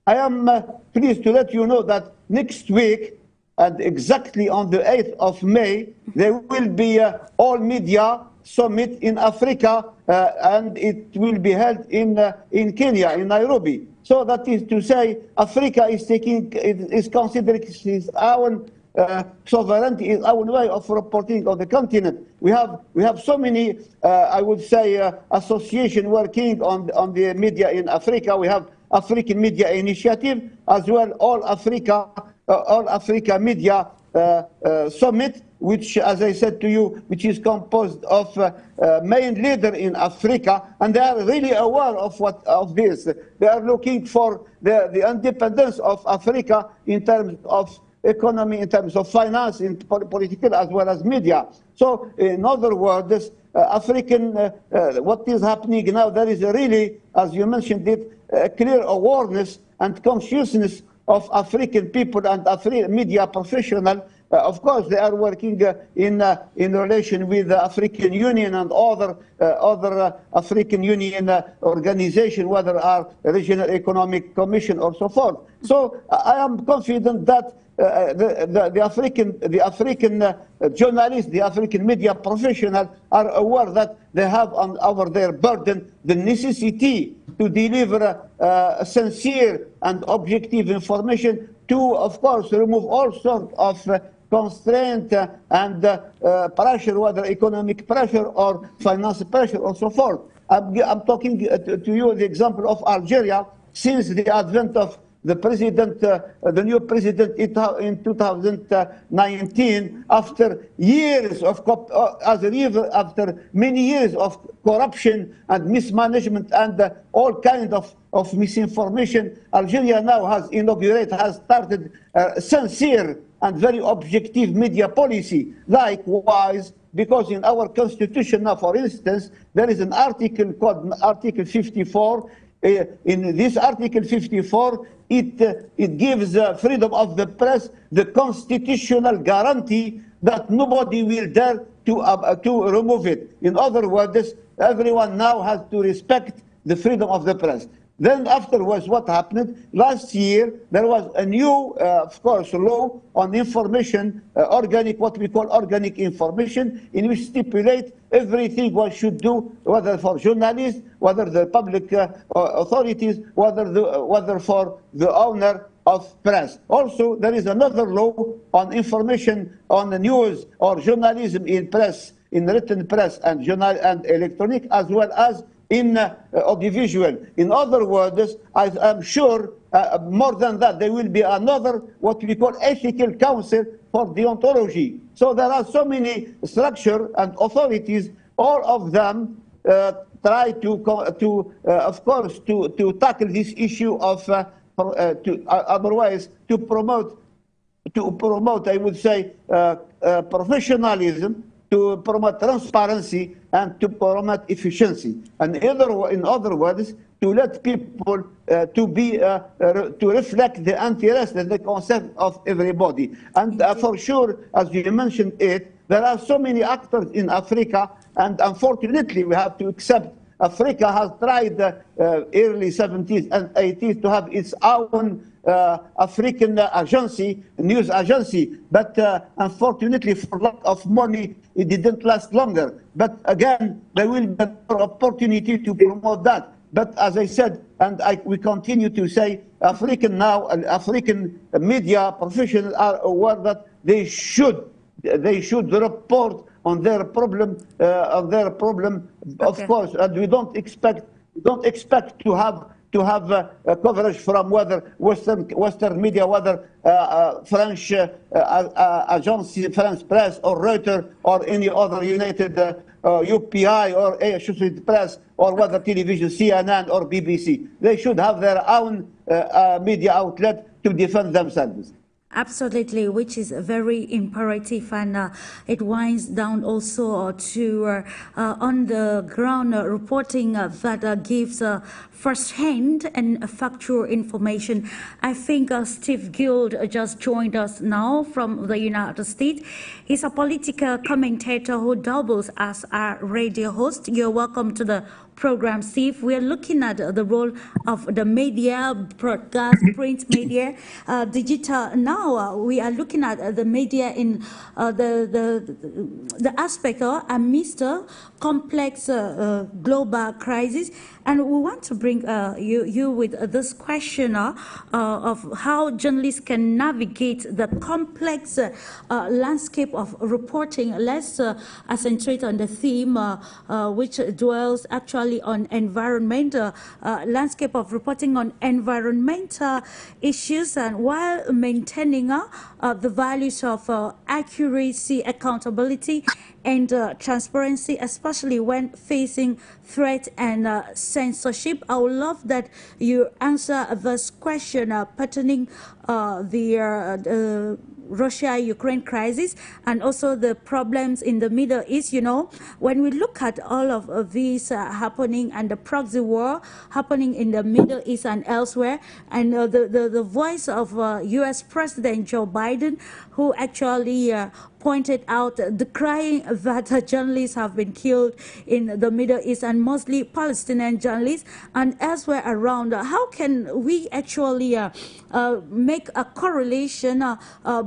I am pleased to let you know that next week, and exactly on the 8th of May, there will be all media summit in Africa, and it will be held in Kenya, in Nairobi. So that is to say, Africa is considering its own sovereignty, its own way of reporting on the continent. We have so many, I would say, associations working on the media in Africa. We have African Media Initiative, as well All Africa Media Summit, which, as I said to you, which is composed of main leaders in Africa, and they are really aware of this. They are looking for the independence of Africa in terms of economy, in terms of finance, in political as well as media. So, in other words, what is happening now, there is really, as you mentioned it, a clear awareness and consciousness of African people and media professionals. Of course, they are working in relation with the African Union and other African Union organizations, whether are Regional Economic Commission or so forth. So I am confident that the African journalists, the African media professionals are aware that they have over their burden the necessity to deliver sincere and objective information to, of course, remove all sorts of constraint and pressure, whether economic pressure or financial pressure or so forth. I'm talking to you the example of Algeria. Since the advent of the new president in 2019, after years of after many years of corruption and mismanagement and all kind of misinformation, Algeria now has started sincere and very objective media policy. Likewise, because in our constitution now, for instance, there is an article called Article 54. In this Article 54, it gives freedom of the press the constitutional guarantee that nobody will dare to remove it. In other words, everyone now has to respect the freedom of the press. Then afterwards, what happened? Last year, there was a new, of course, law on information, what we call organic information, in which stipulate everything one should do, whether for journalists, whether the public authorities, whether for the owner of press. Also, there is another law on information on the news or journalism in press, in written press and electronic, as well as in audiovisual. In other words, I'm sure more than that, there will be another, what we call ethical council for deontology. So there are so many structures and authorities, all of them try to tackle this issue of, otherwise to promote, I would say, professionalism, to promote transparency and to promote efficiency. And in other words, to let people to reflect the interest and the concept of everybody. And for sure, as you mentioned it, there are so many actors in Africa, and unfortunately we have to accept Africa has tried early 70s and 80s to have its own African news agency, but unfortunately for lack of money, it didn't last longer. But again, there will be an opportunity to promote that. But as I said, and we continue to say, African media professionals are aware that they should report on their problem, of course, and we don't expect to have coverage from whether Western media, whether French agency, France Press, or Reuters, or any other United UPI or Associated Press, or whether television, CNN or BBC. They should have their own media outlet to defend themselves. Absolutely, which is very imperative, and it winds down also to on the ground reporting that gives first-hand and factual information. I think Steve Gill just joined us now from the United States. He's a political commentator who doubles as a radio host. You're welcome to the program, Steve. We are looking at the role of the media, broadcast, print media, digital. Now we are looking at the media in the aspect amidst complex global crisis. And we want to bring you with this question of how journalists can navigate the complex landscape of reporting. Let's concentrate on the theme which dwells actually on environmental landscape of reporting on environmental issues, and while maintaining the values of accuracy, accountability, and transparency, especially when facing threat and censorship. I would love that you answer this question pertaining the Russia-Ukraine crisis and also the problems in the Middle East. You know, when we look at all of these happening and the proxy war happening in the Middle East and elsewhere, and the voice of U.S. President Joe Biden, who actually pointed out decrying that journalists have been killed in the Middle East, and mostly Palestinian journalists and elsewhere around. How can we actually make a correlation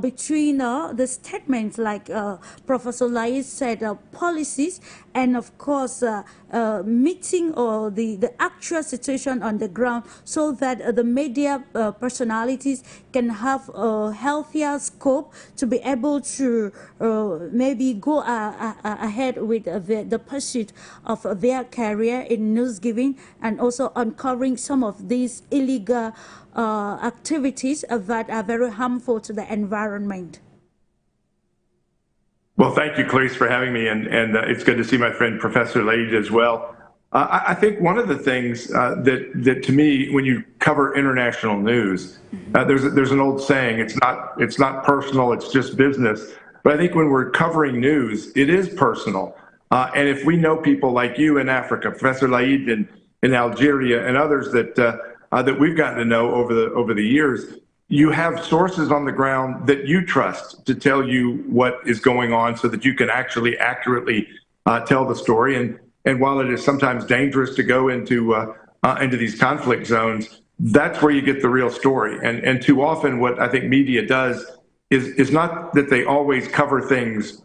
between the statements like Professor LAEED said, policies and of course meeting or the actual situation on the ground, so that the media personalities can have a healthier scope to be able to maybe go ahead with the pursuit of their career in news giving, and also uncovering some of these illegal activities that are very harmful to the environment. Well, thank you, Clarice, for having me, and it's good to see my friend Professor LAEED as well. I think one of the things that to me, when you cover international news, there's an old saying: it's not personal, it's just business. But I think when we're covering news, it is personal. And if we know people like you in Africa, Professor LAEED in Algeria, and others that we've gotten to know over the years, you have sources on the ground that you trust to tell you what is going on, so that you can actually accurately tell the story. And while it is sometimes dangerous to go into these conflict zones, that's where you get the real story. And too often, what I think media does is not that they always cover things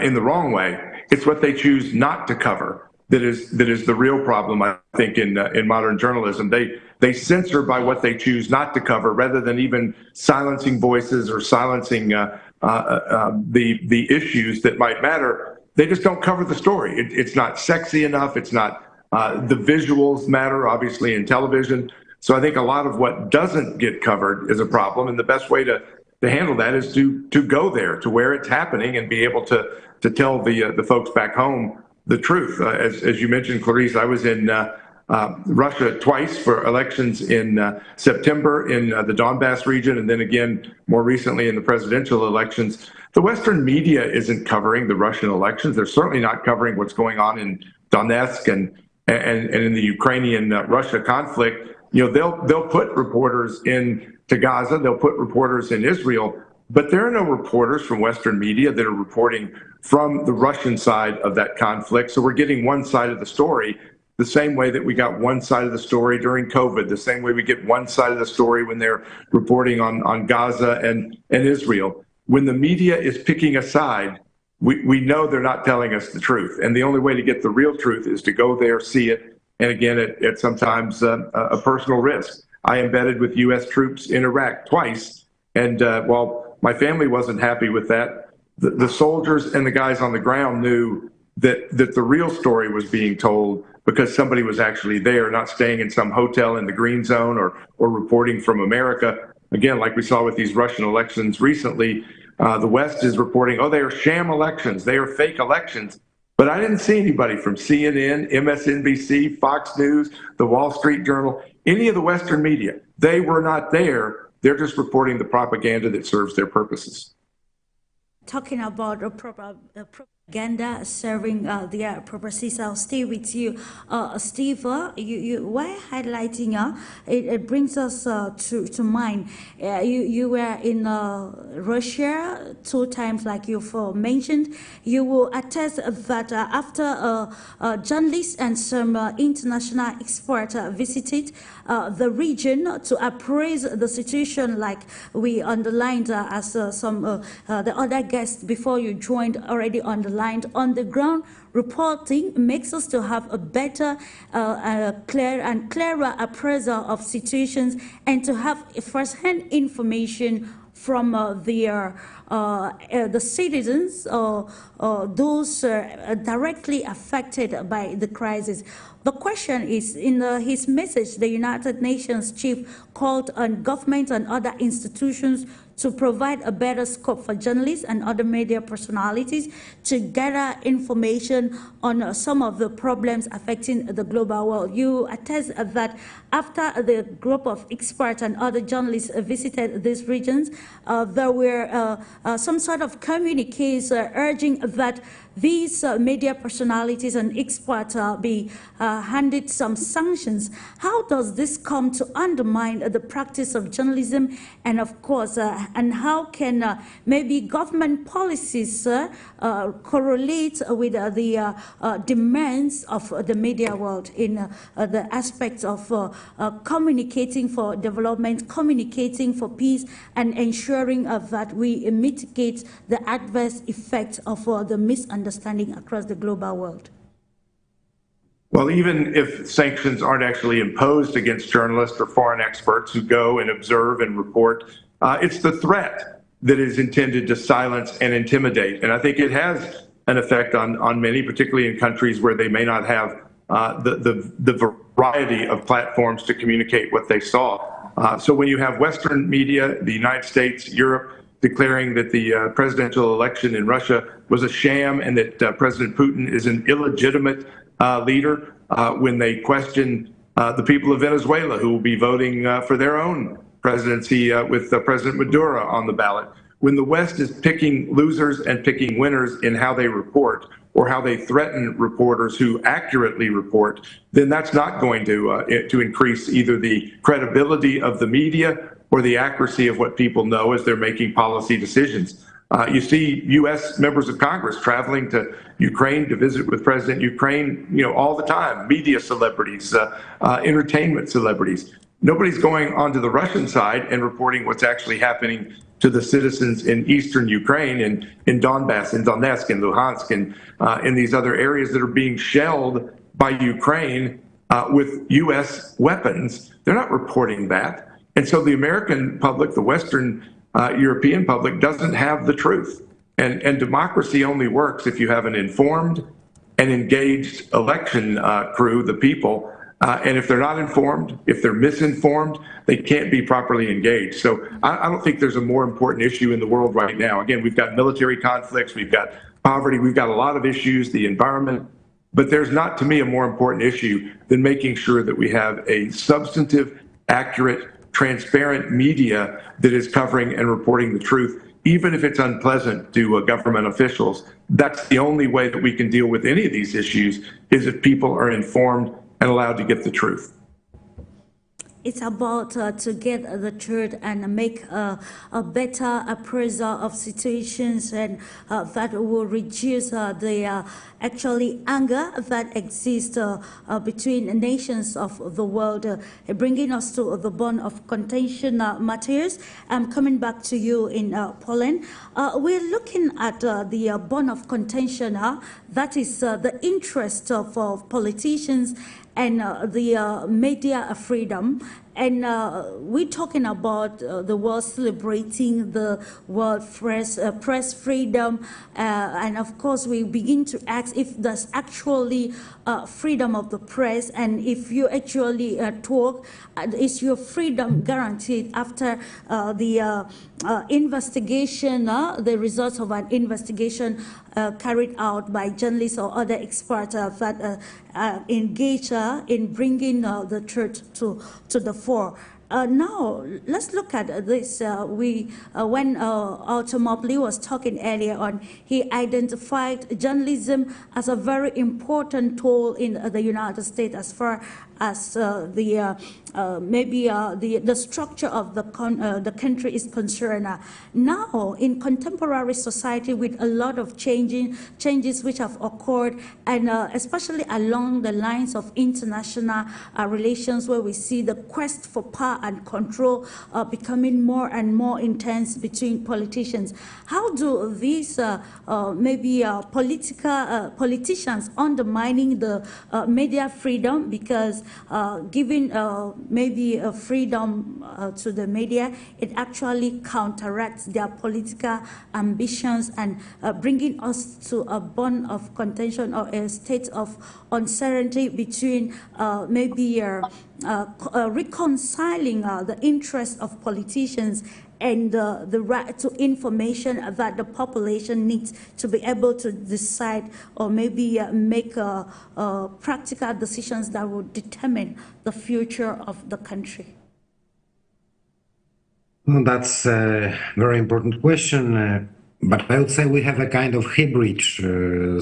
in the wrong way. It's what they choose not to cover that is the real problem, I think, in modern journalism. They censor by what they choose not to cover, rather than even silencing voices or silencing the issues that might matter. They just don't cover the story. It's not sexy enough. It's not, the visuals matter, obviously, in television. So I think a lot of what doesn't get covered is a problem, and the best way to handle that is to go there, to where it's happening, and be able to tell the folks back home the truth. As you mentioned, Clarice, I was in Russia twice for elections in September in the Donbass region, and then again more recently in the presidential elections. The Western media isn't covering the Russian elections. They're certainly not covering what's going on in Donetsk and in the Ukrainian-Russia conflict. You know, they'll put reporters into Gaza, they'll put reporters in Israel, but there are no reporters from Western media that are reporting from the Russian side of that conflict. So we're getting one side of the story, the same way that we got one side of the story during COVID, the same way we get one side of the story when they're reporting on Gaza and Israel. When the media is picking a side, we know they're not telling us the truth. And the only way to get the real truth is to go there, see it, and again, at sometimes a personal risk. I embedded with U.S. troops in Iraq twice, and while my family wasn't happy with that, the soldiers and the guys on the ground knew that the real story was being told because somebody was actually there, not staying in some hotel in the green zone or reporting from America. Again, like we saw with these Russian elections recently, the West is reporting, oh, they are sham elections, they are fake elections. But I didn't see anybody from CNN, MSNBC, Fox News, the Wall Street Journal, any of the Western media. They were not there. They're just reporting the propaganda that serves their purposes. Talking about propaganda serving their purposes, I'll stay with you, Steve. You were highlighting, it brings us to mind. You were in Russia 2 times, like you've mentioned. You will attest that after journalists and some international experts visited the region to appraise the situation, like we underlined as some the other guests before you joined already underlined, on the ground reporting makes us to have a better, clearer appraisal of situations, and to have first-hand information from the citizens or those directly affected by the crisis. The question is, in his message, the United Nations chief called on governments and other institutions to provide a better scope for journalists and other media personalities to gather information on some of the problems affecting the global world. You attest that after the group of experts and other journalists visited these regions, there were some sort of communiques urging that these media personalities and experts be handed some sanctions. How does this come to undermine the practice of journalism, and of course, and how can maybe government policies correlate with the demands of the media world in the aspects of communicating for development, communicating for peace, and ensuring that we mitigate the adverse effects of the misunderstanding across the global world? Well, even if sanctions aren't actually imposed against journalists or foreign experts who go and observe and report, it's the threat that is intended to silence and intimidate. And I think it has an effect on many, particularly in countries where they may not have the variety of platforms to communicate what they saw. So when you have Western media, the United States, Europe, declaring that the presidential election in Russia was a sham and that President Putin is an illegitimate leader, when they question the people of Venezuela who will be voting for their own presidency with President Maduro on the ballot, when the West is picking losers and picking winners in how they report or how they threaten reporters who accurately report, then that's not going to increase either the credibility of the media or the accuracy of what people know as they're making policy decisions. You see U.S. members of Congress traveling to Ukraine to visit with President Ukraine, all the time, media celebrities, entertainment celebrities. Nobody's going onto the Russian side and reporting what's actually happening to the citizens in eastern Ukraine and in Donbass, in Donetsk, in Luhansk, and in these other areas that are being shelled by Ukraine with U.S. weapons. They're not reporting that. And so the American public, the Western European public, doesn't have the truth. And democracy only works if you have an informed and engaged election crew, the people. And if they're not informed, if they're misinformed, they can't be properly engaged. So I don't think there's a more important issue in the world right now. Again, we've got military conflicts, we've got poverty, we've got a lot of issues, the environment. But there's not, to me, a more important issue than making sure that we have a substantive, accurate, transparent media that is covering and reporting the truth, even if it's unpleasant to government officials. That's the only way that we can deal with any of these issues, is if people are informed and allowed to get the truth. It's about to get the truth and make a better appraisal of situations, and that will reduce the actually anger that exists between nations of the world, bringing us to the bone of contention. MATEUSZ, I'm coming back to you in Poland. We're looking at the bone of contention, that is the interest of politicians and the media freedom. And we're talking about the world celebrating the world press freedom. And of course, we begin to ask if there's actually freedom of the press, and if you actually talk, is your freedom guaranteed after the investigation, the results of an investigation carried out by journalists or other experts that engage in bringing the truth to the fore. Now, let's look at this. When Arthur Mobley was talking earlier on, he identified journalism as a very important tool in the United States as far as the structure of the country is concerned. Now, in contemporary society, with a lot of changes which have occurred, and especially along the lines of international relations, where we see the quest for power and control becoming more and more intense between politicians. How do these politicians undermining the media freedom, because giving maybe a freedom to the media, it actually counteracts their political ambitions and bringing us to a bone of contention or a state of uncertainty between reconciling the interests of politicians and the right to information that the population needs to be able to decide or maybe make practical decisions that will determine the future of the country? Well, that's a very important question, but I would say we have a kind of hybrid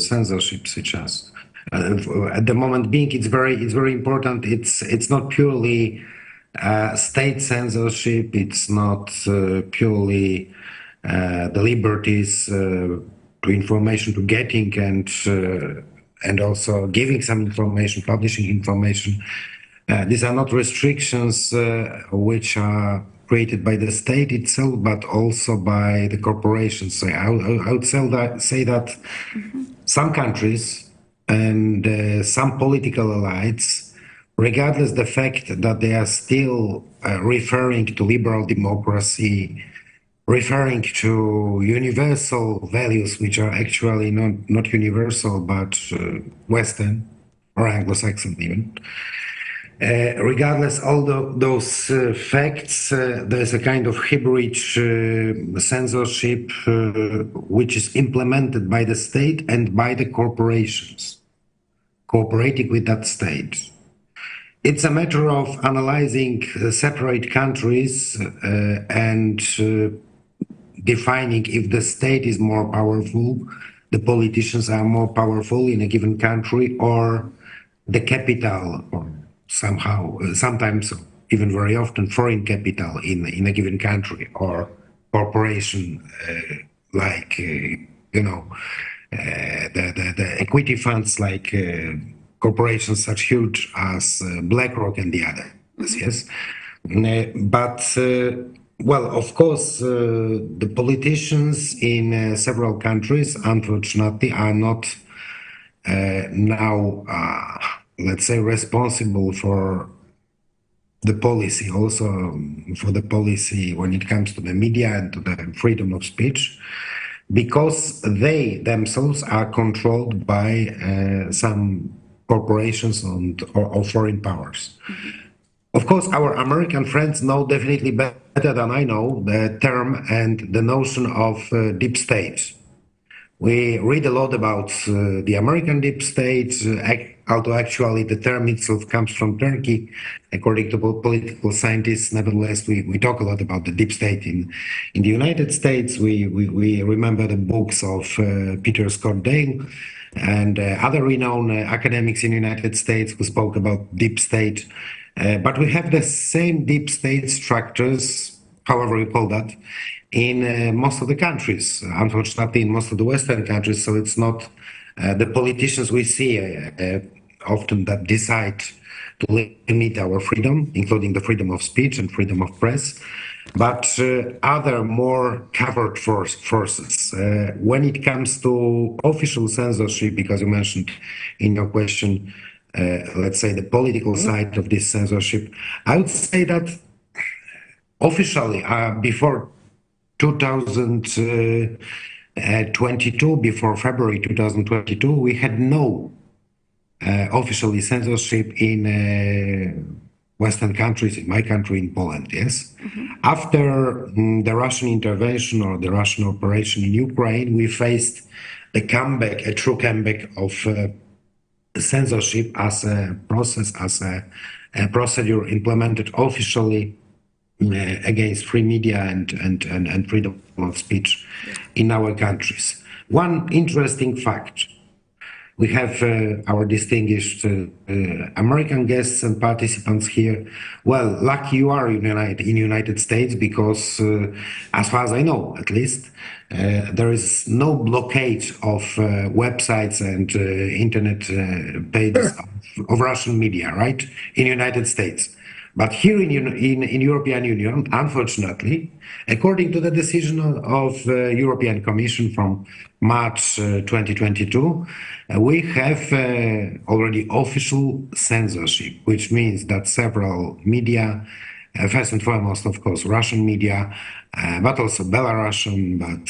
censorship, such as at the moment being, it's very important. It's not purely state censorship. It's not purely the liberties to information, to getting and also giving some information, publishing information. These are not restrictions which are created by the state itself, but also by the corporations. So I would say that some countries and some political elites, regardless the fact that they are still referring to liberal democracy, referring to universal values, which are actually not universal, but Western or Anglo-Saxon even. Regardless all those facts, there's a kind of hybrid censorship which is implemented by the state and by the corporations cooperating with that state. It's a matter of analyzing separate countries and defining if the state is more powerful, the politicians are more powerful in a given country, or the capital, or somehow, sometimes even very often foreign capital in a given country, or corporation like, the equity funds like corporations such huge as BlackRock and the others, yes. Well, of course, the politicians in several countries, unfortunately, are not now, let's say, responsible for the policy, also for the policy when it comes to the media and to the freedom of speech, because they themselves are controlled by some corporations or foreign powers. Of course, our American friends know definitely better than I know the term and the notion of deep state. We read a lot about the American deep state, although actually the term itself comes from Turkey, according to political scientists. Nevertheless, we talk a lot about the deep state in the United States. We remember the books of Peter Scott Dale and other renowned academics in the United States who spoke about deep state. But we have the same deep state structures, however you call that, in most of the countries, unfortunately in most of the Western countries. So it's not the politicians we see often that decide to limit our freedom, including the freedom of speech and freedom of press, but other more covert forces. When it comes to official censorship, because you mentioned in your question, let's say the political side of this censorship, I would say that officially before 2022, before February 2022, we had no officially censorship in Western countries, in my country, in Poland, yes. After the Russian intervention or the Russian operation in Ukraine, we faced a comeback, a true comeback of censorship as a process, as a procedure implemented officially against free media and freedom of speech in our countries. One interesting fact, we have our distinguished American guests and participants here. Well, lucky you are in the United States, because as far as I know, at least, there is no blockade of websites and internet pages of Russian media, right, in the United States. But here in European Union, unfortunately, according to the decision of European Commission from March 2022, we have already official censorship, which means that several media, first and foremost, of course, Russian media, but also Belarusian, but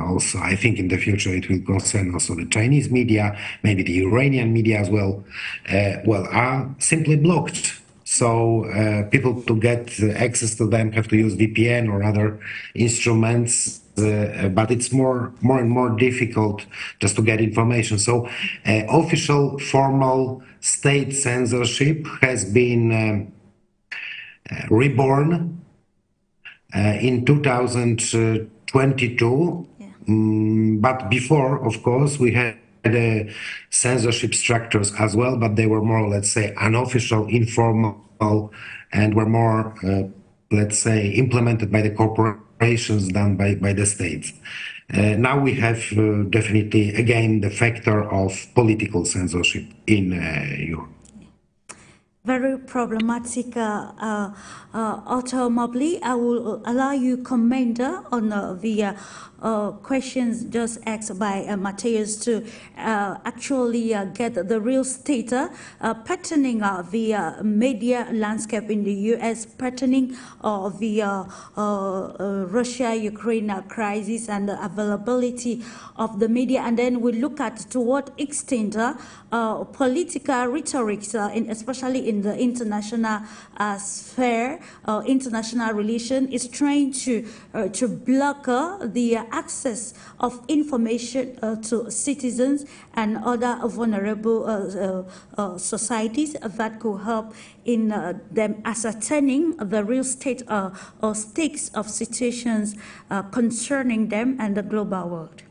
also I think in the future it will concern also the Chinese media, maybe the Iranian media as well, are simply blocked. So people to get access to them have to use VPN or other instruments, but it's more and more difficult just to get information. So official, formal state censorship has been reborn in 2022, but before, of course, we had censorship structures as well, but they were more, let's say, unofficial, informal, and were more, let's say, implemented by the corporations than by the states. Now we have definitely, again, the factor of political censorship in Europe. Very problematic, Otto Mobley. I will allow you comment on the questions just asked by MATEUSZ to actually get the real state patterning of the media landscape in the U.S., patterning of the Russia-Ukraine crisis and the availability of the media, and then we look at to what extent political rhetoric, especially in the international sphere, international relation, is trying to block the access of information to citizens and other vulnerable societies that could help in them ascertaining the real state or stakes of situations concerning them and the global world.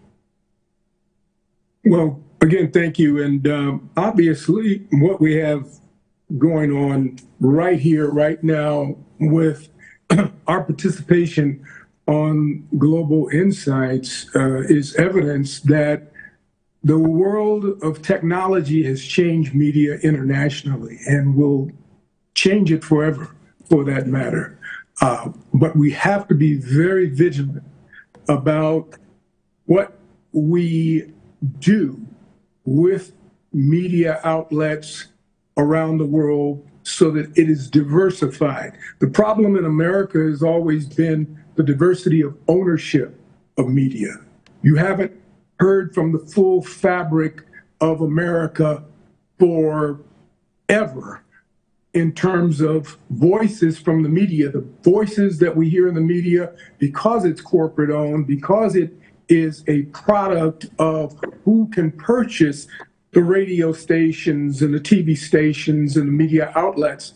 Well, again, thank you. And obviously, what we have going on right here, right now, with our participation on Global Insights is evidence that the world of technology has changed media internationally and will change it forever, for that matter. But we have to be very vigilant about what we do with media outlets around the world so that it is diversified. The problem in America has always been the diversity of ownership of media. You haven't heard from the full fabric of America forever in terms of voices from the media. The voices that we hear in the media, because it's corporate owned, because it is a product of who can purchase the radio stations and the TV stations and the media outlets,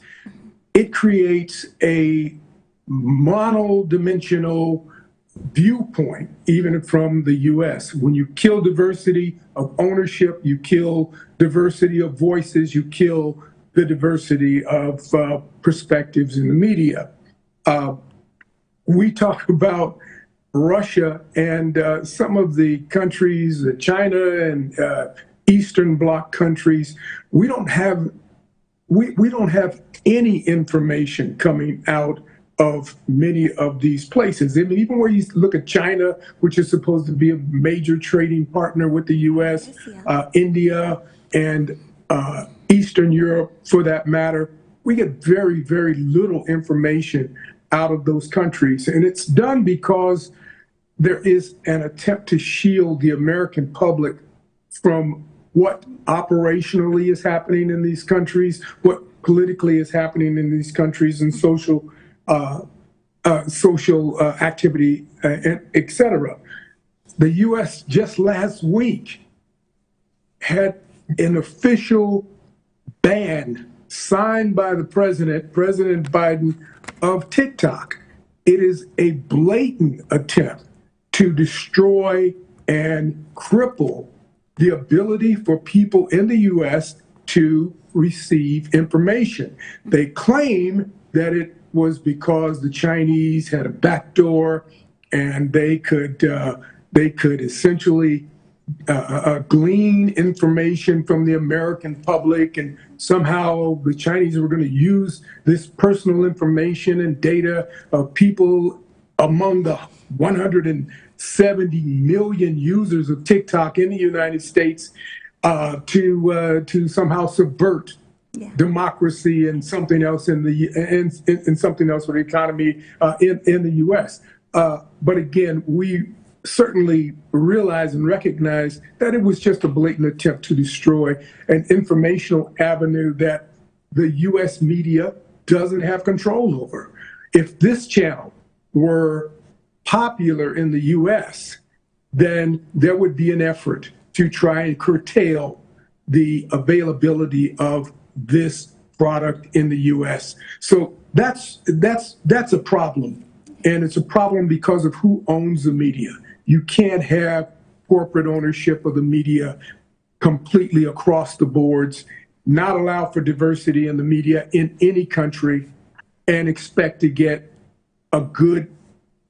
it creates a monodimensional viewpoint, even from the US. When you kill diversity of ownership, you kill diversity of voices, you kill the diversity of perspectives in the media. We talk about Russia and some of the countries, China and Eastern Bloc countries. We don't have any information coming out of many of these places. I mean, even where you look at China, which is supposed to be a major trading partner with the U.S., India, and Eastern Europe, for that matter, we get very, very little information out of those countries. And it's done because there is an attempt to shield the American public from what operationally is happening in these countries, what politically is happening in these countries, and social activity, et cetera. The U.S. just last week had an official ban signed by the President Biden, of TikTok. It is a blatant attempt to destroy and cripple the ability for people in the U.S. to receive information. They claim that it was because the Chinese had a backdoor and they could essentially glean information from the American public, and somehow the Chinese were going to use this personal information and data of people among the 170 million users of TikTok in the United States to somehow subvert democracy and something else in something else with the economy in the U.S. But again, we certainly realize and recognize that it was just a blatant attempt to destroy an informational avenue that the U.S. media doesn't have control over. If this channel were popular in the U.S., then there would be an effort to try and curtail the availability of this product in the U.S. So that's a problem, and it's a problem because of who owns the media. You can't have corporate ownership of the media completely across the boards, not allow for diversity in the media in any country, and expect to get a good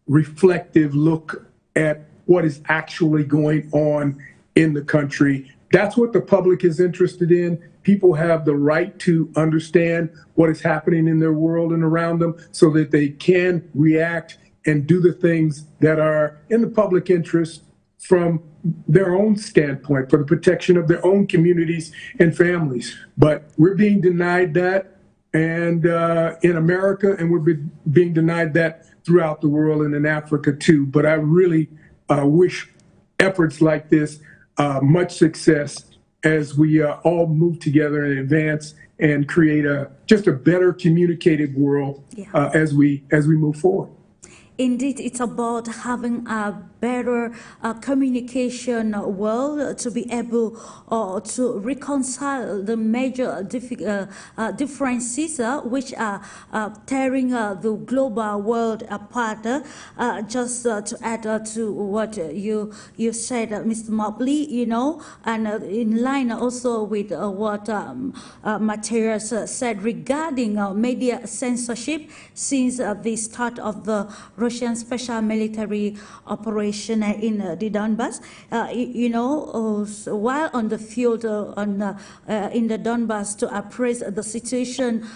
reflective look at what is actually going on in the country That's what the public is interested in. People have the right to understand what is happening in their world and around them so that they can react and do the things that are in the public interest from their own standpoint, for the protection of their own communities and families. But we're being denied that and in America, and we're being denied that throughout the world and in Africa too. But I really wish efforts like this much success as we all move together and advance and create just a better communicated world as we move forward. Indeed, it's about having a better communication world to be able to reconcile the major differences which are tearing the global world apart. Just to add to what you said, Mr. Mobley, you know, and in line also with what MATEUSZ said regarding media censorship since the start of the Russian special military operation in the Donbass. You know, while on the field in the Donbass to appraise the situation,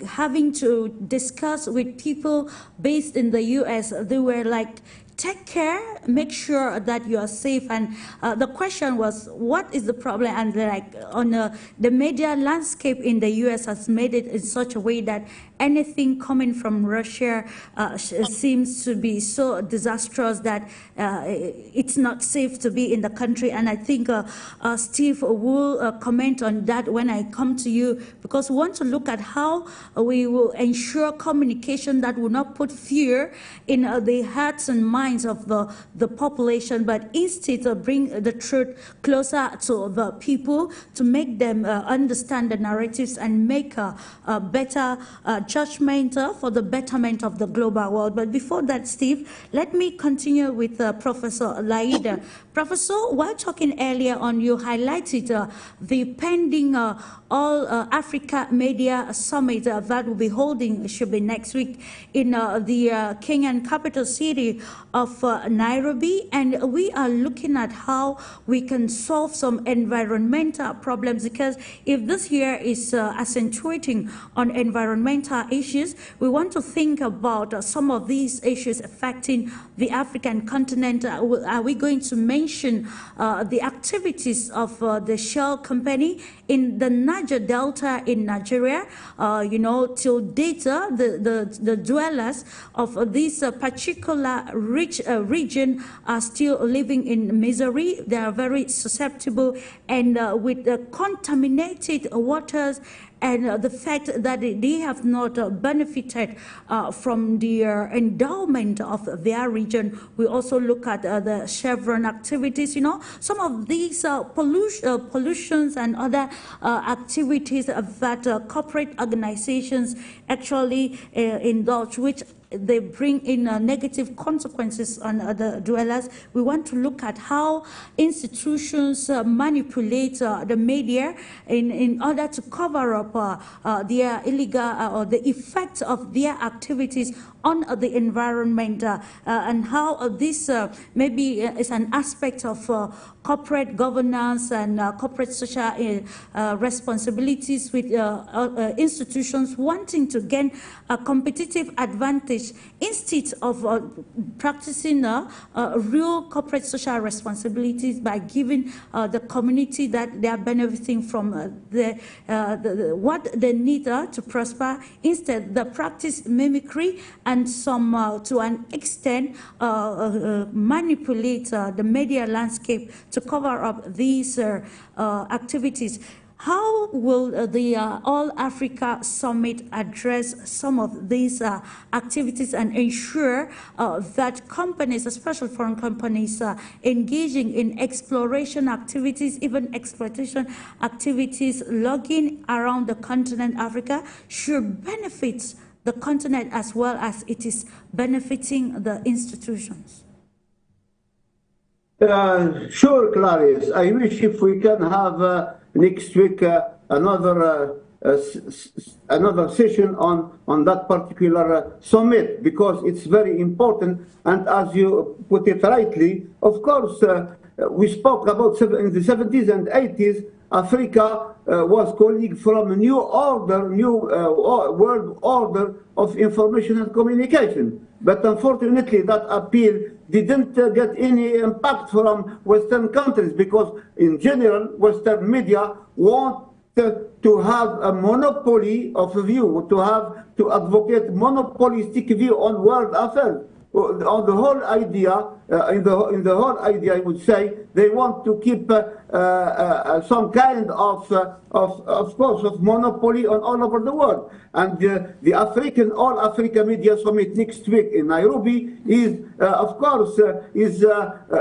having to discuss with people based in the US, they were like, take care, make sure that you are safe. And the question was, what is the problem? And like on the media landscape in the US has made it in such a way that anything coming from Russia seems to be so disastrous that it's not safe to be in the country. And I think Steve will comment on that when I come to you, because we want to look at how we will ensure communication that will not put fear in the hearts and minds of the population, but instead bring the truth closer to the people to make them understand the narratives and make a better judgment for the betterment of the global world. But before that, Steve, let me continue with Professor LAEED. Professor, while talking earlier on, you highlighted the pending All Africa Media Summit that will be holding, should be next week, in the Kenyan capital city of Nairobi. And we are looking at how we can solve some environmental problems, because if this year is accentuating on environmental issues, we want to think about some of these issues affecting the African continent. Are we going to mention the activities of the Shell company in the Niger Delta in Nigeria? You know, till date, the dwellers of this particular rich region are still living in misery. They are very susceptible, and with the contaminated waters and the fact that they have not benefited from the endowment of their region. We also look at the Chevron activities. You know, some of these pollutions and other activities that corporate organizations actually indulge, which they bring in negative consequences on the dwellers. We want to look at how institutions manipulate the media in order to cover up their illegal or the effects of their activities on the environment, and how this maybe is an aspect of corporate governance and corporate social responsibilities, with institutions wanting to gain a competitive advantage instead of practicing real corporate social responsibilities by giving the community that they are benefiting from what they need to prosper. Instead, the practice mimicry and some, to an extent, manipulate the media landscape to cover up these activities. How will the All Africa Summit address some of these activities and ensure that companies, especially foreign companies, engaging in exploration activities, even exploitation activities, logging around the continent Africa, should benefit the continent as well as it is benefiting the institutions? Sure, Clarice. I wish if we can have next week another session on that particular summit, because it's very important. And as you put it rightly, of course, we spoke about in the 70s and 80s, Africa was calling from a new order, world order of information and communication. But unfortunately, that appeal didn't get any impact from Western countries, because in general, Western media want to have a monopoly of view, to advocate monopolistic view on world affairs. On the whole idea, in the whole idea, I would say they want to keep some kind of course, of monopoly on all over the world. And the All Africa Media Summit next week in Nairobi is, of course,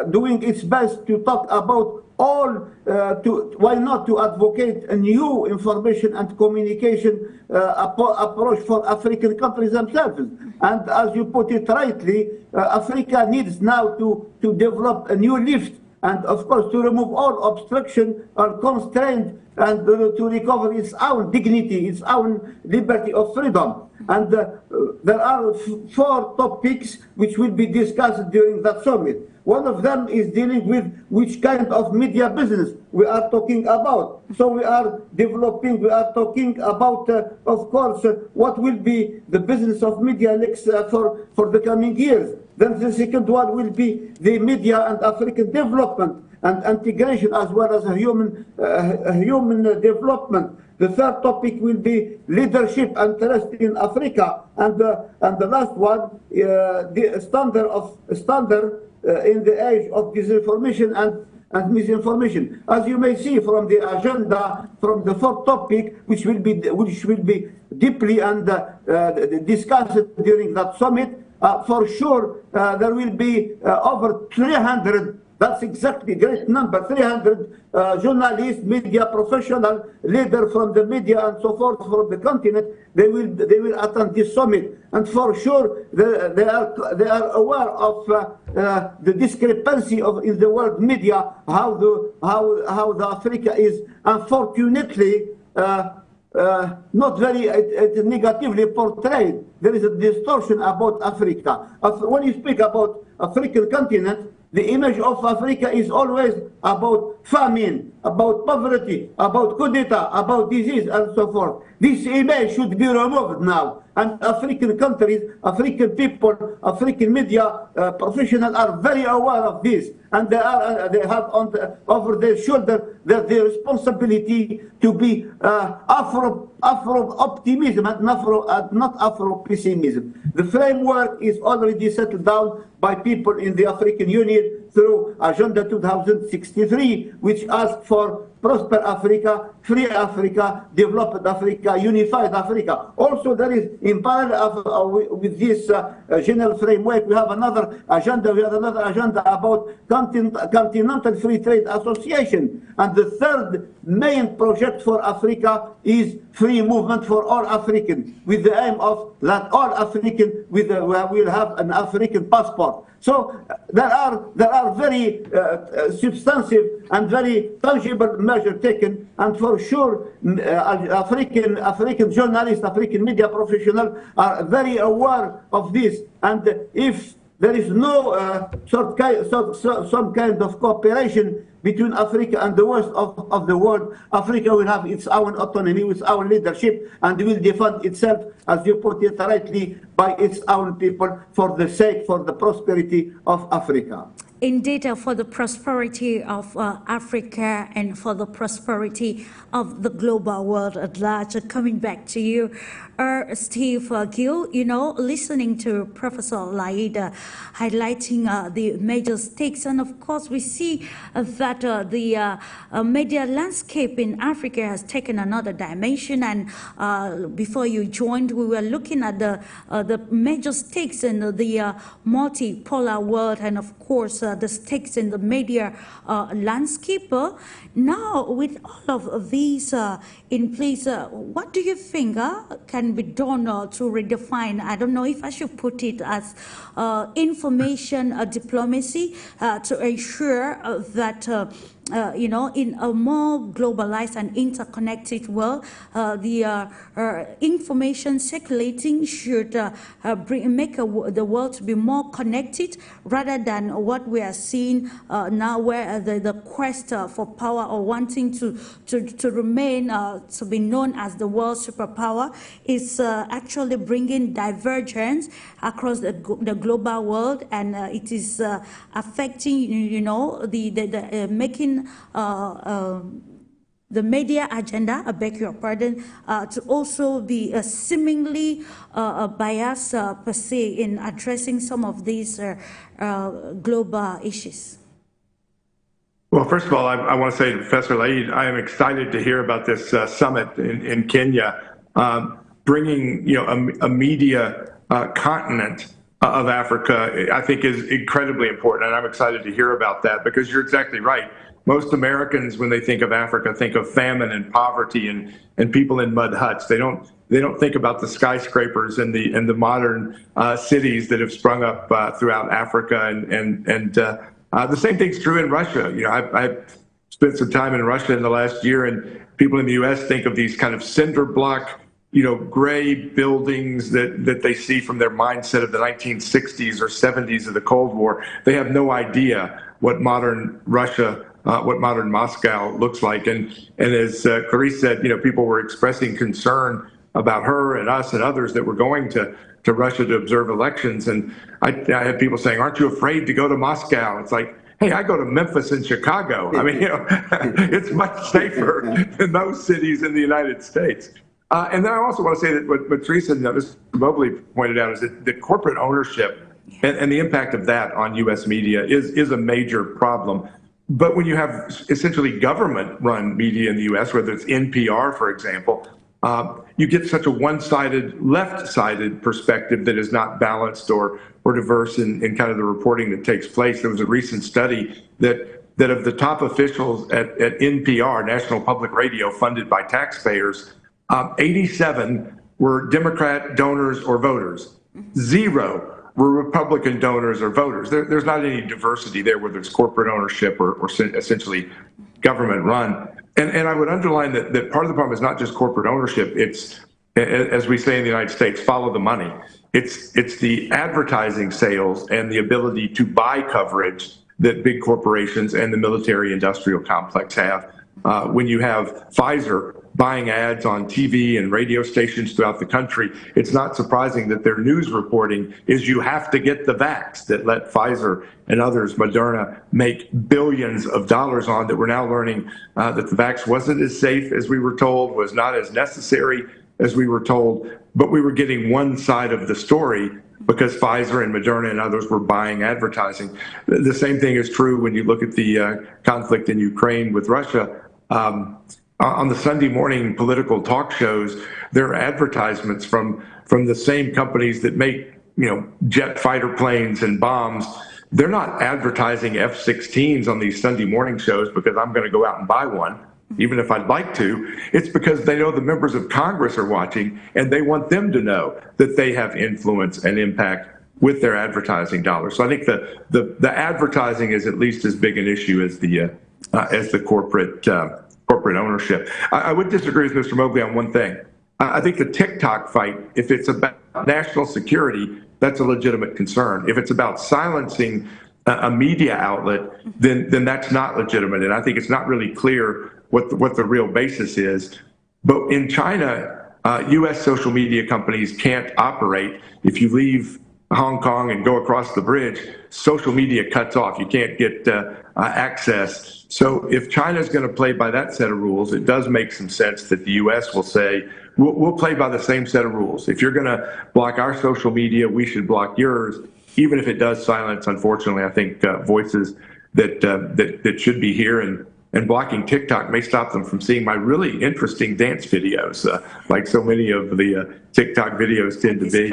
doing its best to talk about why not to advocate a new information and communication approach for African countries themselves. And as you put it rightly, Africa needs now to develop a new lift, and of course to remove all obstruction or constraint, and to recover its own dignity, its own liberty of freedom. And there are 4 topics which will be discussed during that summit. One of them is dealing with which kind of media business we are talking about. So we are talking about, of course, what will be the business of media next for the coming years. Then the second one will be the media and African development and integration, as well as a human development. The third topic will be leadership and trust in Africa, and the last one, the standard in the age of disinformation and misinformation. As you may see from the agenda, from the 4th topic, which will be deeply and discussed during that summit, for sure there will be over 300. That's exactly a great number, 300 journalists, media professionals, leaders from the media and so forth from the continent. They will attend this summit, and for sure they are aware of the discrepancy in the world media, how the Africa is unfortunately not very negatively portrayed. There is a distortion about Africa. When you speak about African continent, the image of Africa is always about famine, about poverty, about coup d'etat, about disease, and so forth. This image should be removed now. And African countries, African people, African media professionals are very aware of this, and they have over their shoulder the responsibility to be Afro optimism and not Afro pessimism. The framework is already settled down by people in the African Union through Agenda 2063, which asks for prosper Africa, free Africa, developed Africa, unified Africa. Also, there is, in parallel with this general framework, we have another agenda. We have another agenda about Continental Free Trade Association. And the third main project for Africa is free movement for all Africans, with the aim of that all African will have an African passport. So there are very substantive and very tangible measures taken, and for sure African journalists, African media professionals are very aware of this. And if there is no some kind of cooperation between Africa and the rest of the world, Africa will have its own autonomy, its own leadership, and will defend itself, as you put it rightly, by its own people, for the prosperity of Africa. Indeed, for the prosperity of Africa and for the prosperity of the global world at large. Coming back to you, Steve Gill, listening to Professor LAEED highlighting the major stakes, and of course we see that the media landscape in Africa has taken another dimension. And before you joined, we were looking at the major stakes in the multipolar world, and of course the stakes in the media landscape. Now, with all of these in place, what do you think can be done to redefine, I don't know if I should put it as information diplomacy, to ensure that in a more globalized and interconnected world, the information circulating should make the world to be more connected rather than what we are seeing now, where the quest for power or wanting to remain, to be known as the world superpower, is actually bringing divergence across the global world, and it is affecting, making the media agenda, I beg your pardon, to also be seemingly biased per se in addressing some of these global issues. Well, first of all, I want to say to Professor LAEED, I am excited to hear about this summit in Kenya, bringing a media continent of Africa, I think is incredibly important, and I'm excited to hear about that, because you're exactly right. Most Americans, when they think of Africa, think of famine and poverty and people in mud huts. They don't think about the skyscrapers and the modern cities that have sprung up throughout Africa, and the same thing's true in Russia. I've spent some time in Russia in the last year, and people in the U.S. think of these kind of cinder block, gray buildings that they see from their mindset of the 1960s or 70s of the Cold War. They have no idea what modern Russia, what modern Moscow looks like. And as Clarice said, people were expressing concern about her and us and others that were going to Russia to observe elections. And I had people saying, "Aren't you afraid to go to Moscow?" It's like, hey, I go to Memphis and Chicago. I mean, it's much safer than those cities in the United States. And then I also want to say that what Teresa and Mr. Mobley pointed out is that the corporate ownership and the impact of that on U.S. media is a major problem. But when you have essentially government-run media in the U.S., whether it's NPR, for example, you get such a one-sided, left-sided perspective that is not balanced or diverse in kind of the reporting that takes place. There was a recent study that of the top officials at NPR, National Public Radio, funded by taxpayers, 87 were Democrat donors or voters. 0 were Republican donors or voters. There's not any diversity there, whether it's corporate ownership or essentially government run. And I would underline that part of the problem is not just corporate ownership. It's, as we say in the United States, follow the money. It's the advertising sales and the ability to buy coverage that big corporations and the military industrial complex have. When you have Pfizer buying ads on TV and radio stations throughout the country, it's not surprising that their news reporting is you have to get the vax that let Pfizer and others, Moderna, make billions of dollars on, that we're now learning that the vax wasn't as safe as we were told, was not as necessary as we were told, but we were getting one side of the story because Pfizer and Moderna and others were buying advertising. The same thing is true when you look at the conflict in Ukraine with Russia. On the Sunday morning political talk shows, there are advertisements from the same companies that make, jet fighter planes and bombs. They're not advertising F-16s on these Sunday morning shows because I'm going to go out and buy one, even if I'd like to. It's because they know the members of Congress are watching, and they want them to know that they have influence and impact with their advertising dollars. So I think the advertising is at least as big an issue as the corporate ownership. I would disagree with Mr. Mobley on one thing. I think the TikTok fight, if it's about national security, that's a legitimate concern. If it's about silencing a media outlet, then that's not legitimate. And I think it's not really clear what the real basis is. But in China, U.S. social media companies can't operate. If you leave Hong Kong and go across the bridge, social media cuts off. You can't get access. So if China's going to play by that set of rules, it does make some sense that the U.S. will say, we'll play by the same set of rules. If you're going to block our social media, we should block yours, even if it does silence, unfortunately, I think, voices that should be here. And blocking TikTok may stop them from seeing my really interesting dance videos, like so many of the TikTok videos tend to be.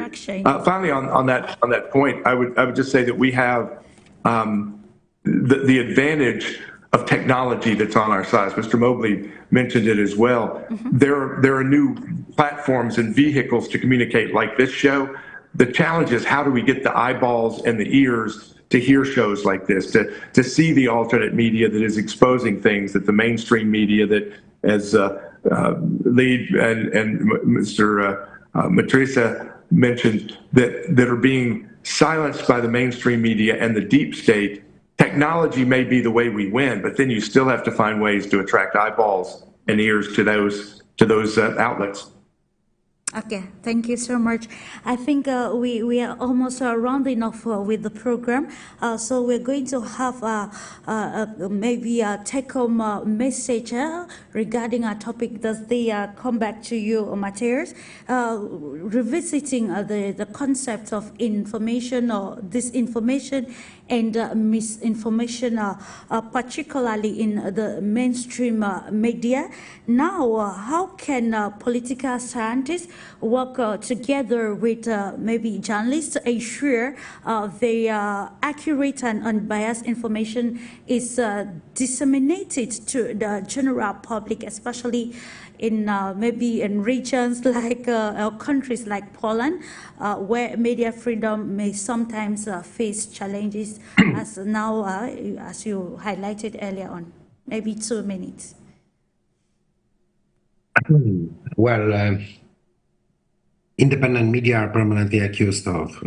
Finally, on that point, I would just say that we have the advantage of technology that's on our side. Mr. Mobley mentioned it as well. There are new platforms and vehicles to communicate, like this show. The challenge is, how do we get the eyeballs and the ears to hear shows like this, to see the alternate media that is exposing things that the mainstream media that, as LAEED and Mr. MATEUSZ mentioned, that are being silenced by the mainstream media and the deep state. Technology may be the way we win, but then you still have to find ways to attract eyeballs and ears to those outlets. Okay, thank you so much. I think we are almost rounding off with the program. So we're going to have maybe a take-home message regarding our topic. Does they come back to you, MATEUSZ? Revisiting the concept of information or disinformation and misinformation, particularly in the mainstream media. Now, how can political scientists work together with maybe journalists to ensure the accurate and unbiased information is disseminated to the general public, especially in maybe in regions like countries like Poland, where media freedom may sometimes face challenges, as now, as you highlighted earlier on. Maybe 2 minutes. Well, independent media are permanently accused of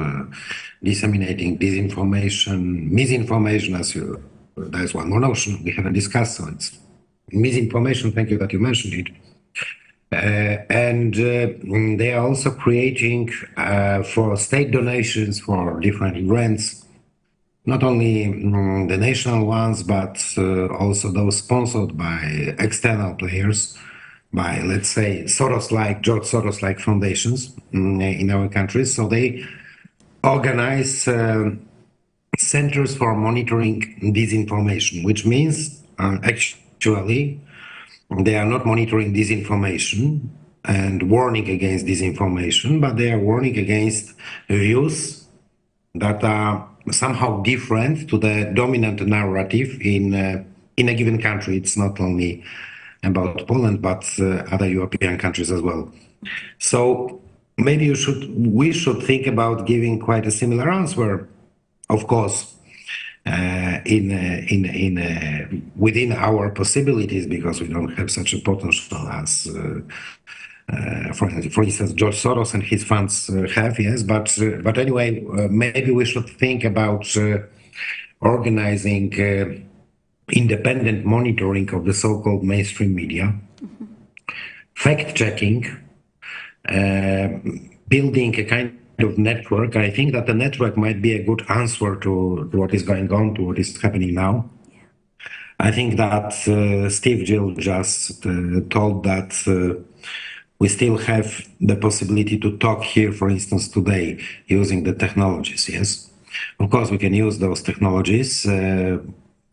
disseminating disinformation, misinformation, there's one more notion we haven't discussed, so it's misinformation. Thank you that you mentioned it. And they are also creating for state donations for different events, not only the national ones, but also those sponsored by external players, by, let's say, George Soros-like foundations in our countries. So they organize centers for monitoring disinformation, which means actually they are not monitoring disinformation and warning against disinformation, but they are warning against views that are somehow different to the dominant narrative in a given country. It's not only about Poland, but other European countries as well. So maybe we should think about giving quite a similar answer, of course, within our possibilities, because we don't have such a potential as, for instance, George Soros and his funds have. Yes, but anyway, maybe we should think about organizing independent monitoring of the so-called mainstream media, fact-checking, building a kind of network. I think that the network might be a good answer to what is going on, to what is happening now. Yeah. I think that Steve Gill just told that we still have the possibility to talk here, for instance, today, using the technologies, yes? Of course, we can use those technologies.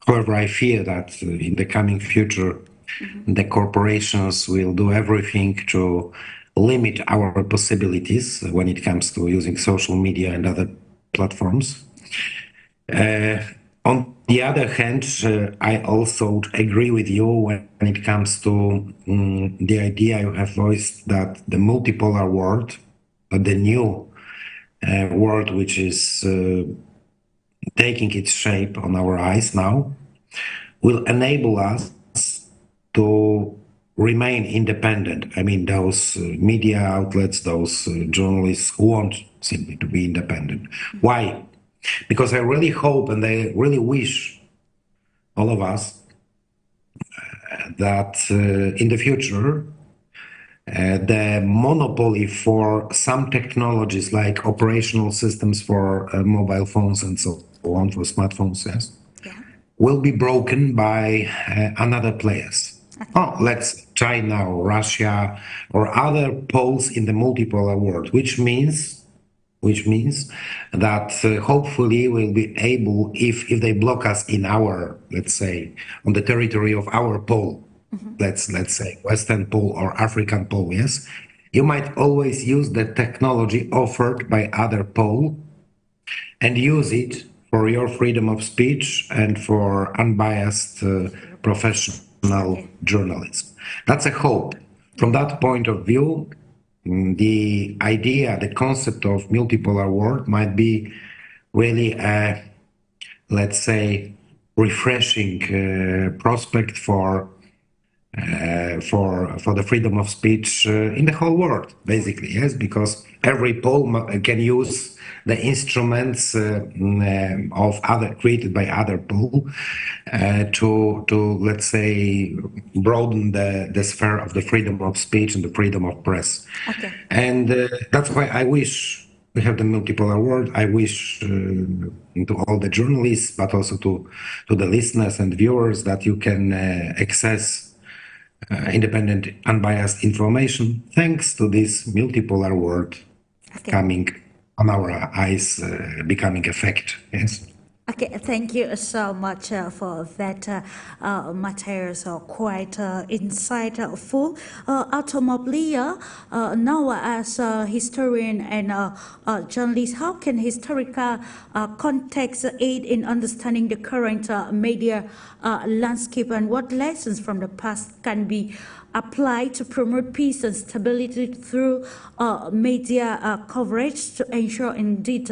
However, I fear that in the coming future, the corporations will do everything to limit our possibilities when it comes to using social media and other platforms. On the other hand, I also agree with you when it comes to the idea you have voiced that the multipolar world, the new world which is taking its shape on our eyes now, will enable us to remain independent. I mean, those media outlets, those journalists who want simply to be independent. Why? Because I really hope and I really wish, all of us, that in the future, the monopoly for some technologies like operational systems for mobile phones and so on, for smartphones, yes, will be broken by another players. Oh, let's China or Russia or other poles in the multipolar world, which means that hopefully we'll be able, if they block us in our, let's say, on the territory of our pole, let's say Western pole or African pole, yes, you might always use the technology offered by other pole and use it for your freedom of speech and for unbiased professional journalism. That's a hope. From that point of view, the idea, the concept of multipolar world might be really a let's say, refreshing prospect for the freedom of speech in the whole world, basically, yes, because every poll can use the instruments of other created by other poll to let's say broaden the sphere of the freedom of speech and the freedom of press. Okay. And that's why I wish we have the multipolar world. I wish to all the journalists, but also to the listeners and viewers, that you can access independent, unbiased information thanks to this multipolar world coming on our eyes, becoming a fact. Yes. Okay, thank you so much for that, Mateusz, quite insightful. Mobley, now as a historian and journalist, how can historical context aid in understanding the current media landscape, and what lessons from the past can be applied to promote peace and stability through media coverage to ensure indeed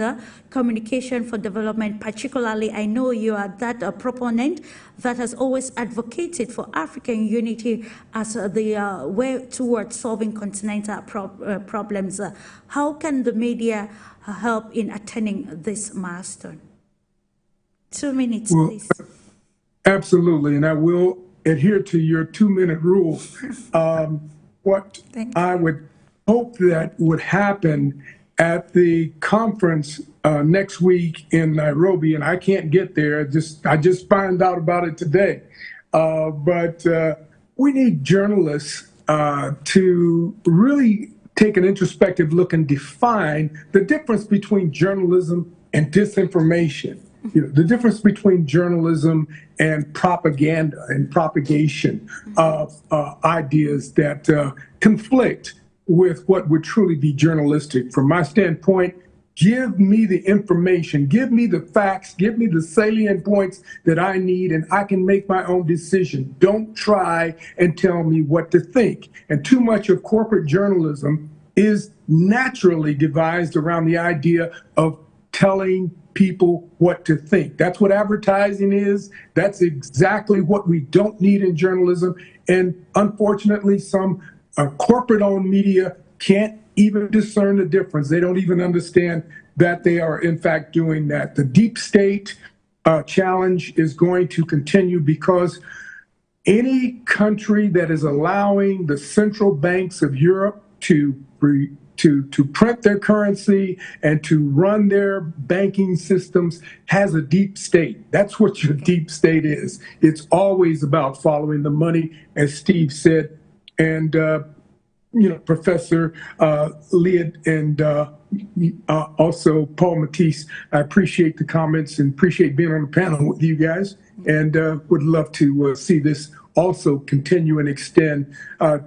communication for development? Particularly, I know you are that proponent that has always advocated for African unity as the way towards solving continental problems. How can the media help in attaining this milestone? 2 minutes, please. Absolutely, and I will adhere to your 2-minute rule. What I would hope that would happen at the conference next week in Nairobi, and I can't get there, I just found out about it today, but we need journalists to really take an introspective look and define the difference between journalism and disinformation. You know, the difference between journalism and propaganda and propagation of ideas that conflict with what would truly be journalistic. From my standpoint, give me the information, give me the facts, give me the salient points that I need, and I can make my own decision. Don't try and tell me what to think. And too much of corporate journalism is naturally devised around the idea of telling people what to think. That's what advertising is. That's exactly what we don't need in journalism. And unfortunately, some corporate-owned media can't even discern the difference. They don't even understand that they are, in fact, doing that. The deep state challenge is going to continue because any country that is allowing the central banks of Europe to print their currency and to run their banking systems has a deep state. That's what your deep state is. It's always about following the money, as Steve said. And, you know, Professor LAEED and also Paul MATEUSZ, I appreciate the comments and appreciate being on the panel with you guys, and would love to see this also continue and extend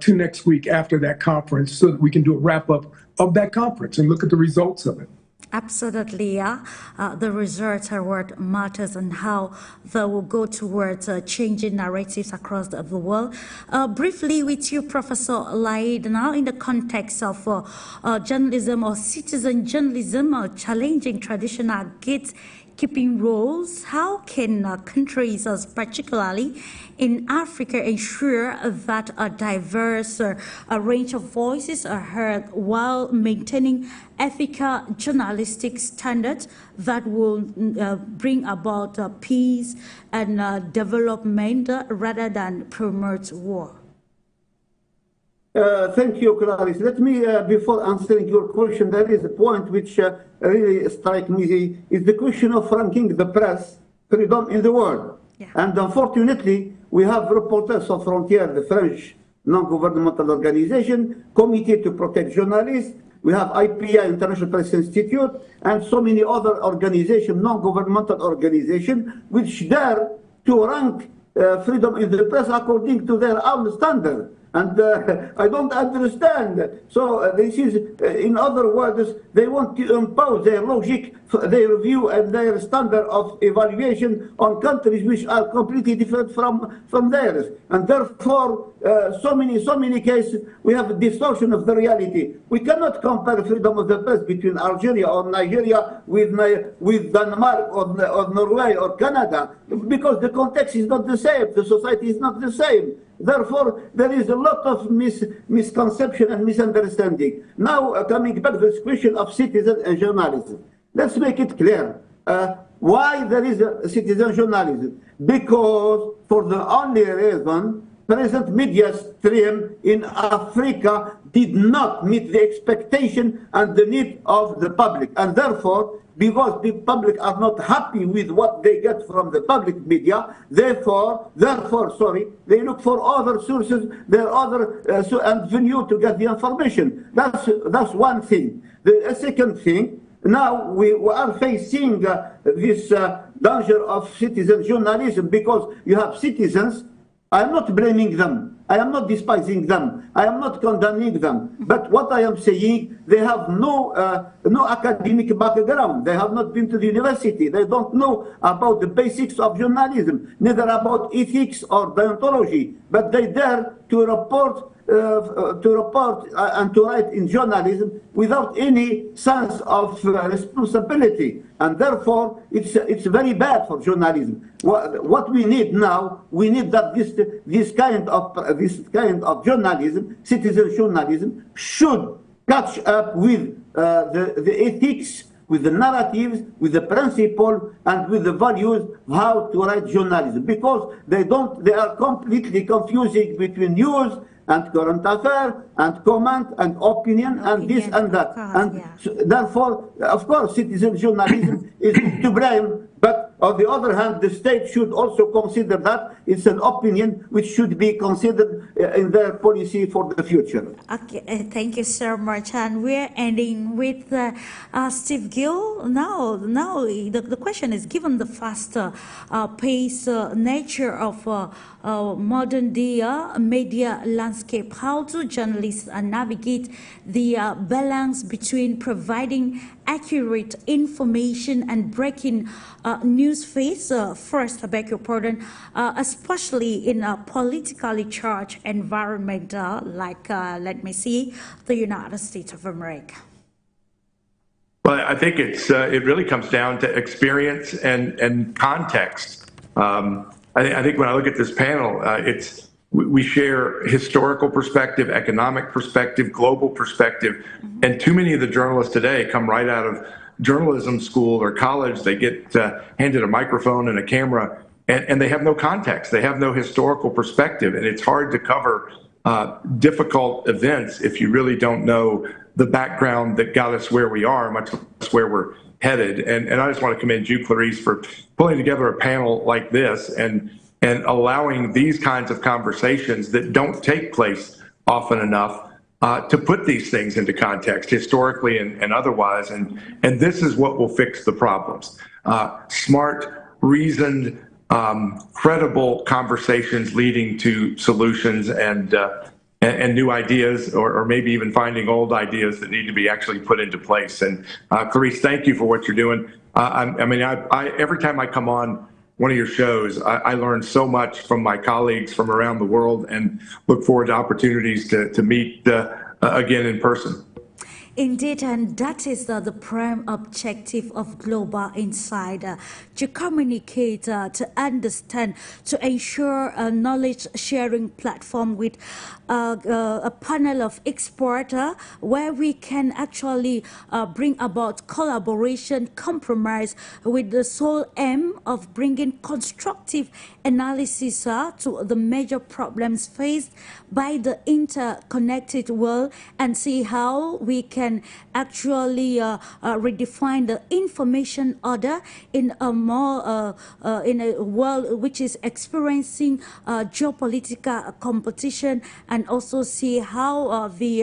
to next week after that conference so that we can do a wrap-up of that conference and look at the results of it. Absolutely, yeah. The results are what matters and how they will go towards changing narratives across the world. Briefly with you, Professor LAEED, now in the context of journalism or citizen journalism or challenging traditional gatekeeping roles, how can countries, particularly in Africa, ensure that a diverse range of voices are heard while maintaining ethical journalistic standards that will bring about peace and development rather than promote war? Thank you, Clarice. Let me, before answering your question, there is a point which really strikes me, is the question of ranking the press freedom in the world. Yeah. And unfortunately, we have Reporters Sans Frontières, the French non-governmental organization, Committee to Protect Journalists. We have IPI, International Press Institute, and so many other organizations, non-governmental organizations, which dare to rank freedom in the press according to their own standard. And I don't understand. So this is, in other words, they want to impose their logic, their view, and their standard of evaluation on countries which are completely different from theirs. And therefore, so many cases, we have a distortion of the reality. We cannot compare freedom of the press between Algeria or Nigeria with Denmark or Norway or Canada, because the context is not the same, the society is not the same. Therefore, there is a lot of misconception and misunderstanding. Now, coming back to this question of citizen and journalism, let's make it clear. Why there is a citizen journalism? Because for the only reason, present media stream in Africa did not meet the expectation and the need of the public. And therefore, because the public are not happy with what they get from the public media, therefore, they look for other sources, their other and venue to get the information. That's one thing. The second thing, now we are facing this danger of citizen journalism, because you have citizens. I'm not blaming them. I am not despising them. I am not condemning them. But what I am saying, they have no academic background. They have not been to the university. They don't know about the basics of journalism, neither about ethics or deontology. But they dare to report and to write in journalism without any sense of responsibility, and therefore it's very bad for journalism. What we need now, we need that this kind of journalism, citizen journalism, should catch up with the ethics, with the narratives, with the principle, and with the values of how to write journalism, because they are completely confusing between news and current affairs, and comment, and opinion, and this and that. Therefore, of course, citizen journalism is to blame, but on the other hand, the state should also consider that it's an opinion which should be considered in their policy for the future. Okay, thank you so much. And we're ending with Steve Gill. Now the question is, given the faster pace nature of modern day media landscape, how do journalists navigate the balance between providing accurate information and breaking news feeds? First, I beg your pardon, especially in a politically charged environment like, let me see, the United States of America. Well, I think it really comes down to experience and context. I think when I look at this panel, we share historical perspective, economic perspective, global perspective, and too many of the journalists today come right out of journalism school or college. They get handed a microphone and a camera, and they have no context. They have no historical perspective, and it's hard to cover difficult events if you really don't know the background that got us where we are, much less where we're headed. And I just want to commend you, Clarice, for pulling together a panel like this and allowing these kinds of conversations that don't take place often enough to put these things into context, historically and otherwise. And this is what will fix the problems. Smart, reasoned, credible conversations leading to solutions and new ideas, or maybe even finding old ideas that need to be actually put into place. And Clarice, thank you for what you're doing. I mean, every time I come on one of your shows, I learn so much from my colleagues from around the world, and look forward to opportunities to meet again in person. Indeed, and that is the prime objective of Global Insider, to communicate, to understand, to ensure a knowledge sharing platform with a panel of experts where we can actually bring about collaboration, compromise, with the sole aim of bringing constructive analysis to the major problems faced by the interconnected world, and see how we can actually redefine the information order in a more in a world which is experiencing geopolitical competition, and also see how the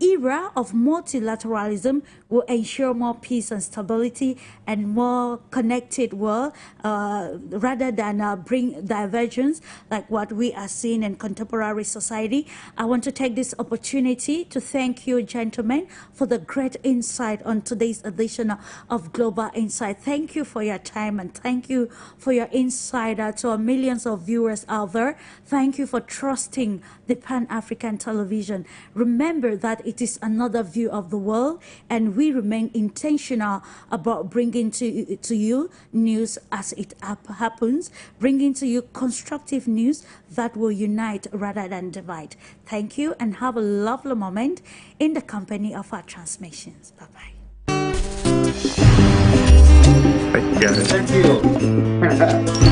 era of multilateralism will ensure more peace and stability and more connectivity connected world rather than bring divergence like what we are seeing in contemporary society. I want to take this opportunity to thank you, gentlemen, for the great insight on today's edition of Global Insight. Thank you for your time and thank you for your insight to our millions of viewers out there. Thank you for trusting the Pan-African television. Remember that it is another view of the world, and we remain intentional about bringing to you news as it happens, bringing to you constructive news that will unite rather than divide. Thank you and have a lovely moment in the company of our transmissions. Bye-bye. Thank you, guys. Thank you.